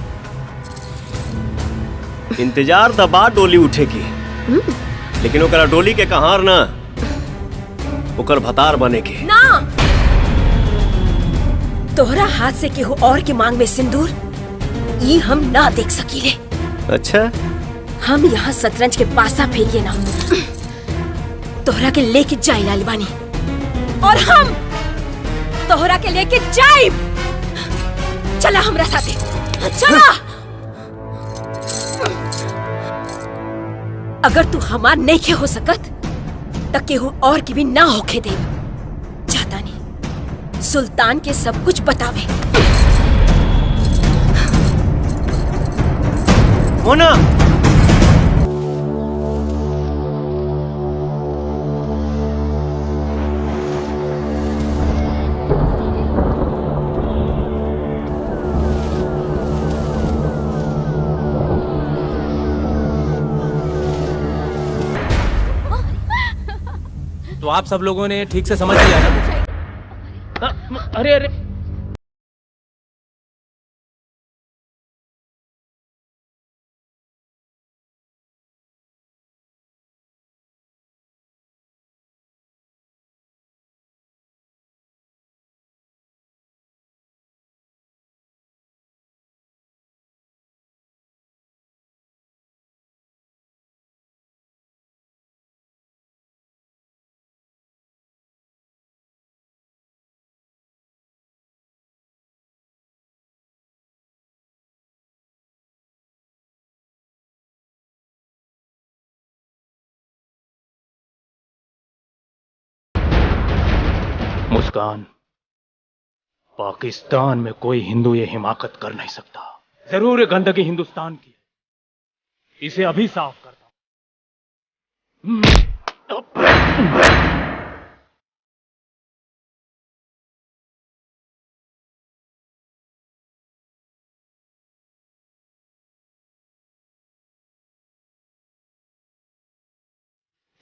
इंतजार त बा डोली उठेगी, लेकिन ओकरा डोली के कहार ना, ओकर भतार बनेगी। ना, तोहरा हाथ से केहू और की मांग में सिंदूर ये हम ना देख सकीले। अच्छा, हम यहाँ शतरंज के पासा फेरिए ना, तोहरा के लेके जाए लाल बानी, और हम तोहरा के लेके जाए। चला हमरा साथे, चला। अगर तू हमार नहीं हो सकत तो केहू और की भी ना होके दे। चाहता नहीं सुल्तान के सब कुछ बतावे। मोना, तो आप सब लोगों ने ठीक से समझ लिया ना? अरे अरे मुस्कान, पाकिस्तान में कोई हिंदू ये हिमाकत कर नहीं सकता। जरूर ये गंदगी हिंदुस्तान की, इसे अभी साफ करता हूं।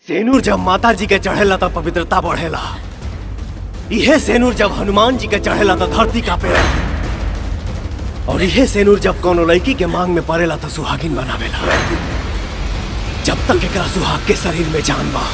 सेनूर जब माता जी के चढ़ेला तो पवित्रता बढ़ेला। यह सेनूर जब हनुमान जी के चढ़ेला तो धरती कापेला, और यह सेनूर जब कोनो लड़की के मांग में पड़ेला तो सुहागिन बनावेला। जब तक एकरा सुहाग के शरीर में जान बा।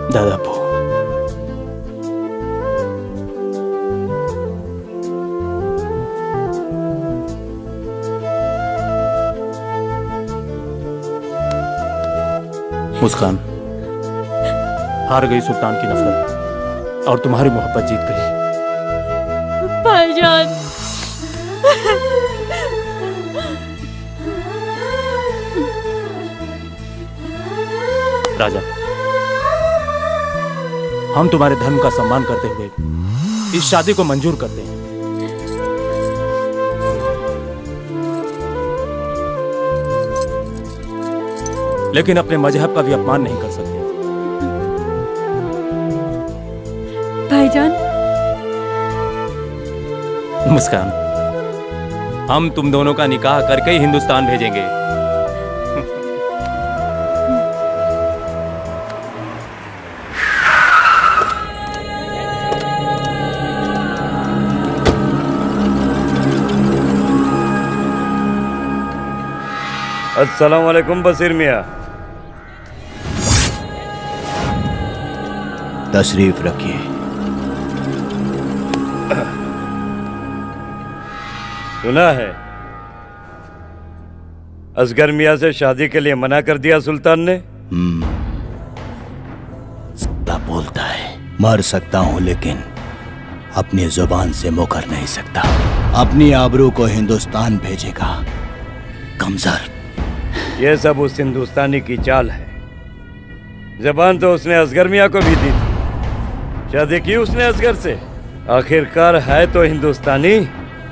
दादापू, मुस्कान, हार गई सुल्तान की नफरत और तुम्हारी मोहब्बत जीत गई। भाईजान, राजा, हम तुम्हारे धर्म का सम्मान करते हुए इस शादी को मंजूर करते हैं। लेकिन अपने मजहब का भी अपमान नहीं कर सकते। भाईजान, मुस्कान, हम तुम दोनों का निकाह करके ही हिंदुस्तान भेजेंगे। अस्सलाम वालेकुम बसीर मियाँ। तशरीफ रखिए। सुना है असगर मियाँ से शादी के लिए मना कर दिया सुल्तान ने। साला बोलता है मर सकता हूँ लेकिन अपनी जुबान से मुकर नहीं सकता। अपनी आबरू को हिंदुस्तान भेजेगा कमजर। ये सब उस हिंदुस्तानी की चाल है। जबान तो उसने असगर मियाँ को भी दी थी, शादी की उसने असगर से। आखिरकार है तो हिंदुस्तानी,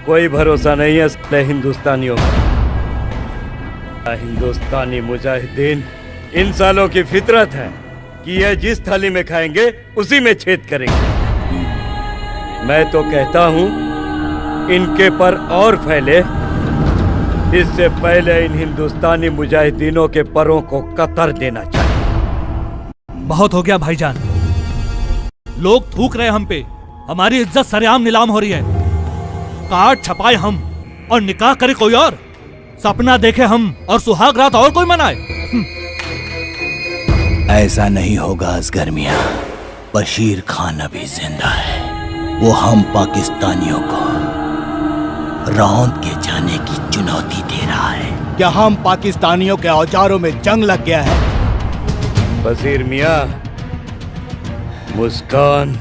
कोई भरोसा नहीं है साले हिंदुस्तानियों का। हिंदुस्तानी मुजाहिदीन इन सालों की फितरत है कि ये जिस थाली में खाएंगे उसी में छेद करेंगे। मैं तो कहता हूँ इनके पर और फैले, इससे पहले इन हिंदुस्तानी मुजाहिदीनों के परों को कतर देना चाहिए। बहुत हो गया भाईजान, लोग थूक रहे हम पे, हमारी इज्जत सरेआम नीलाम हो रही है। कार्ड छपाए हम और निकाह करे कोई और, सपना देखे हम और सुहाग रात और कोई मनाए। ऐसा नहीं होगा असगर मियां। बशीर खान अभी जिंदा है, वो हम पाकिस्तानियों को रौंद के जाने की चुनौती दे रहा है। क्या हम पाकिस्तानियों के औजारों में जंग लग गया है? बशीर मियां, मुस्कान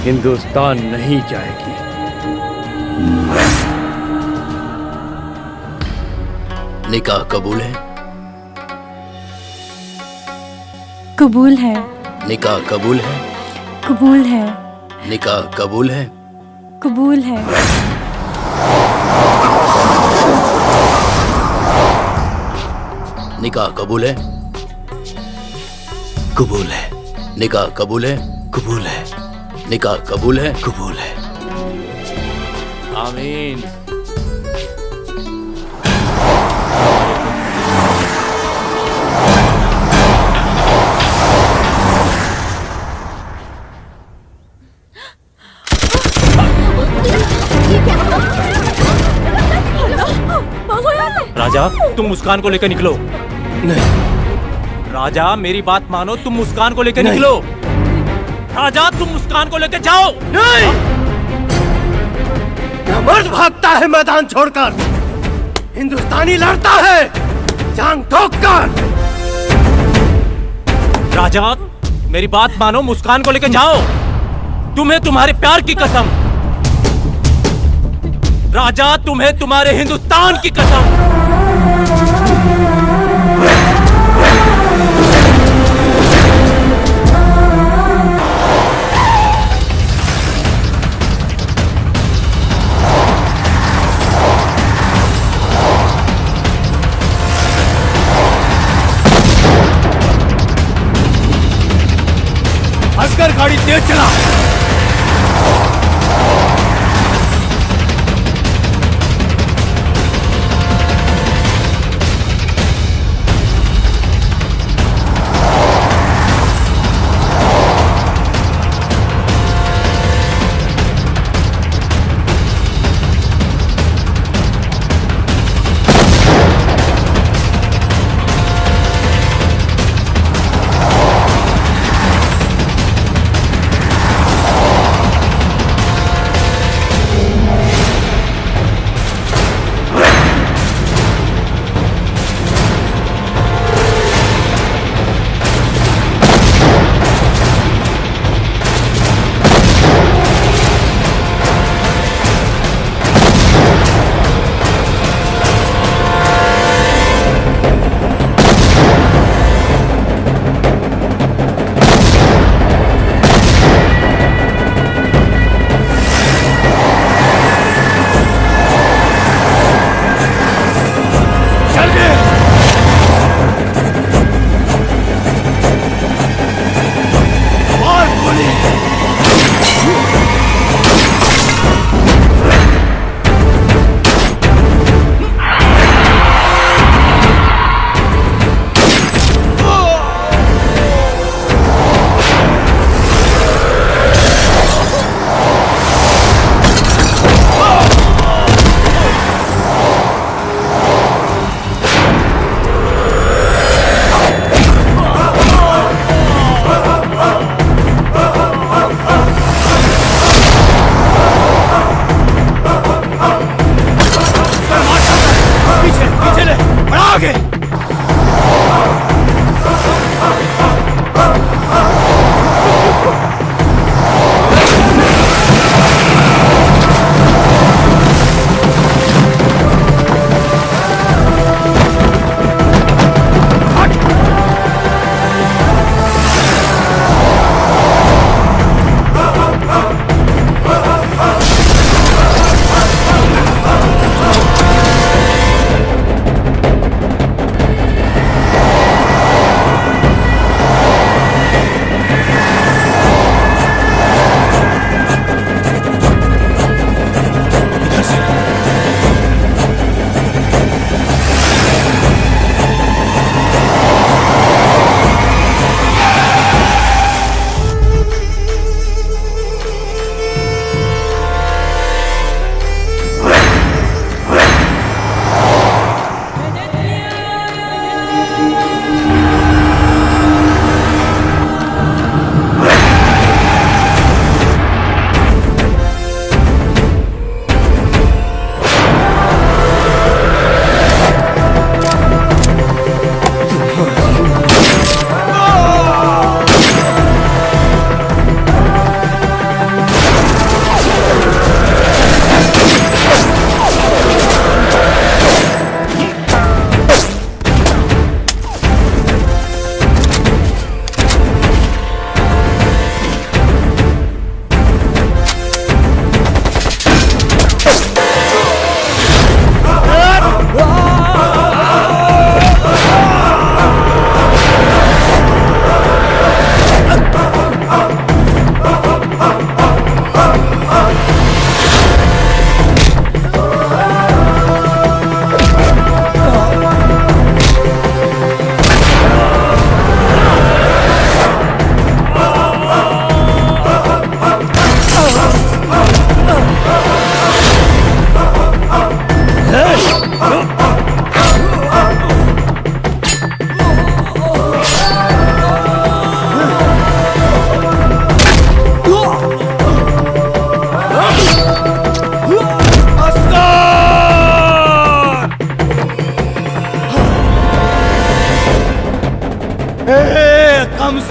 हिंदुस्तान नहीं जाएगी। निकाह कबूल है? कबूल है। निकाह कबूल है? कबूल है। निकाह कबूल है? कबूल है। निकाह कबूल है? कबूल है। निकाह कबूल है? कबूल है। निकाह कबूल है? कबूल है। आमीन। राजा, तुम मुस्कान को लेकर निकलो। नहीं राजा, मेरी बात मानो, तुम मुस्कान को लेकर निकलो। राजा, तुम मुस्कान को लेकर जाओ। नहीं, मर्द भागता है मैदान छोड़कर, हिंदुस्तानी लड़ता है जान ठोककर। राजा, मेरी बात मानो, मुस्कान को लेकर जाओ। तुम्हें तुम्हारे प्यार की कसम। राजा, तुम्हें तुम्हारे हिंदुस्तान की कसम। असगर, गाड़ी तेज चला।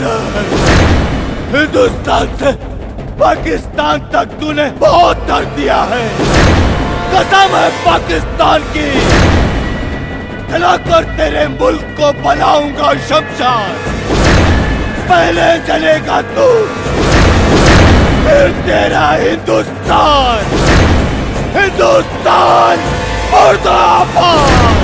अफसर, हिंदुस्तान से पाकिस्तान तक तूने बहुत दर्द दिया है। कसम है पाकिस्तान की, खिलाकर तेरे मुल्क को बनाऊंगा शमशान। पहले चलेगा तू, फिर तेरा हिंदुस्तान। हिंदुस्तान मुर्दाबाद।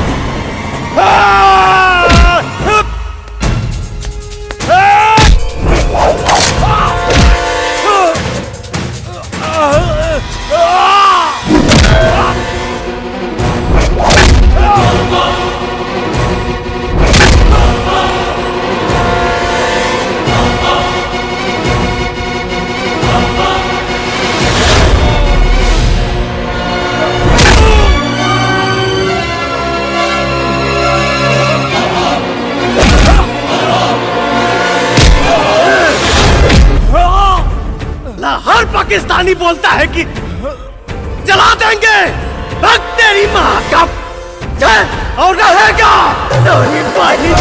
हर पाकिस्तानी बोलता है कि जला देंगे, तेरी माँ का और रहेगा तेरी भाई।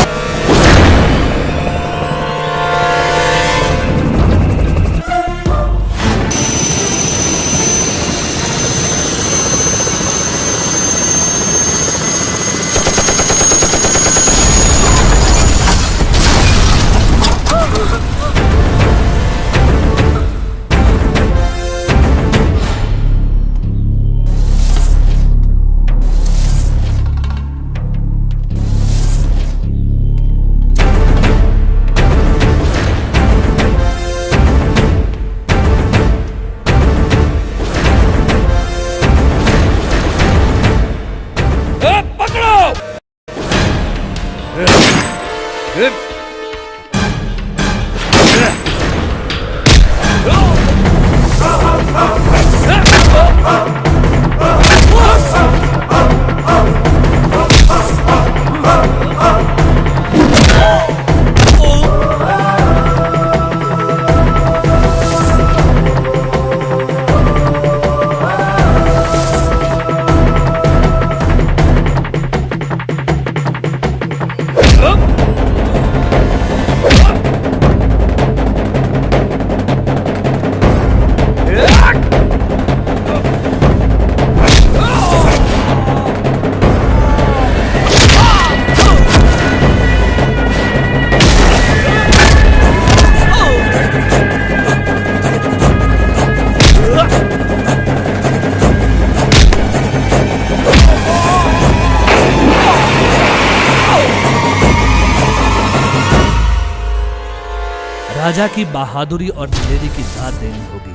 राजा की बहादुरी और दिलेरी की दाद देनी होगी,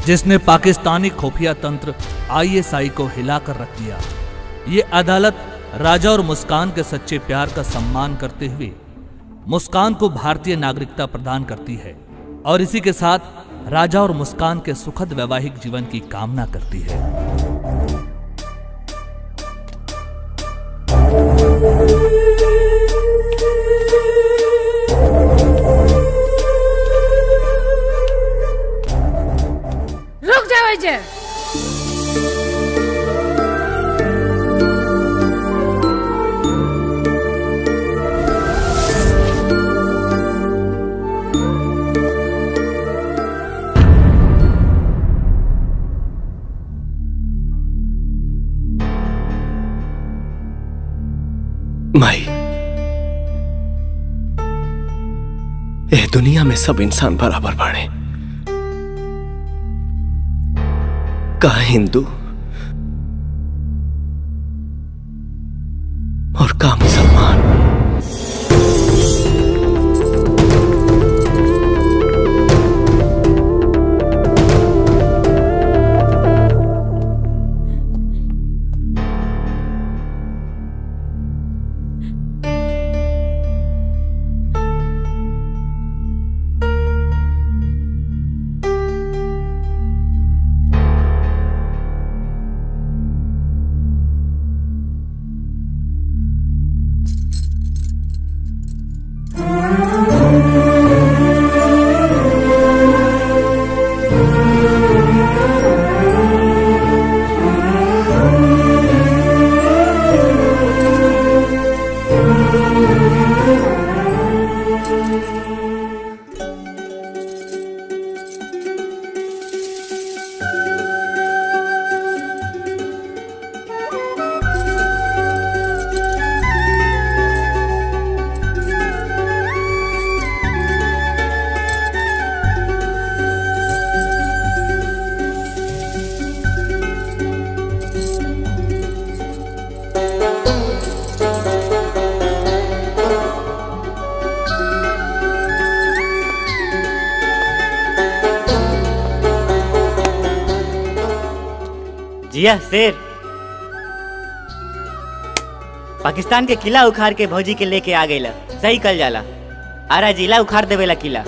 जिसने पाकिस्तानी खुफिया तंत्र आईएसआई को हिलाकर रख दिया। ये अदालत राजा और मुस्कान के सच्चे प्यार का सम्मान करते हुए मुस्कान को भारतीय नागरिकता प्रदान करती है और इसी के साथ राजा और मुस्कान के सुखद वैवाहिक जीवन की कामना करती है। रुक जाओ इजे। माई, ये दुनिया में सब इंसान बराबर बाड़े, का हिंदू और का मुसलमान। जिया शेर। पाकिस्तान के किला उखाड़ के भौजी के लेके आ गईला, सही कल जाला। आरा जिला उखाड़ देवेला किला।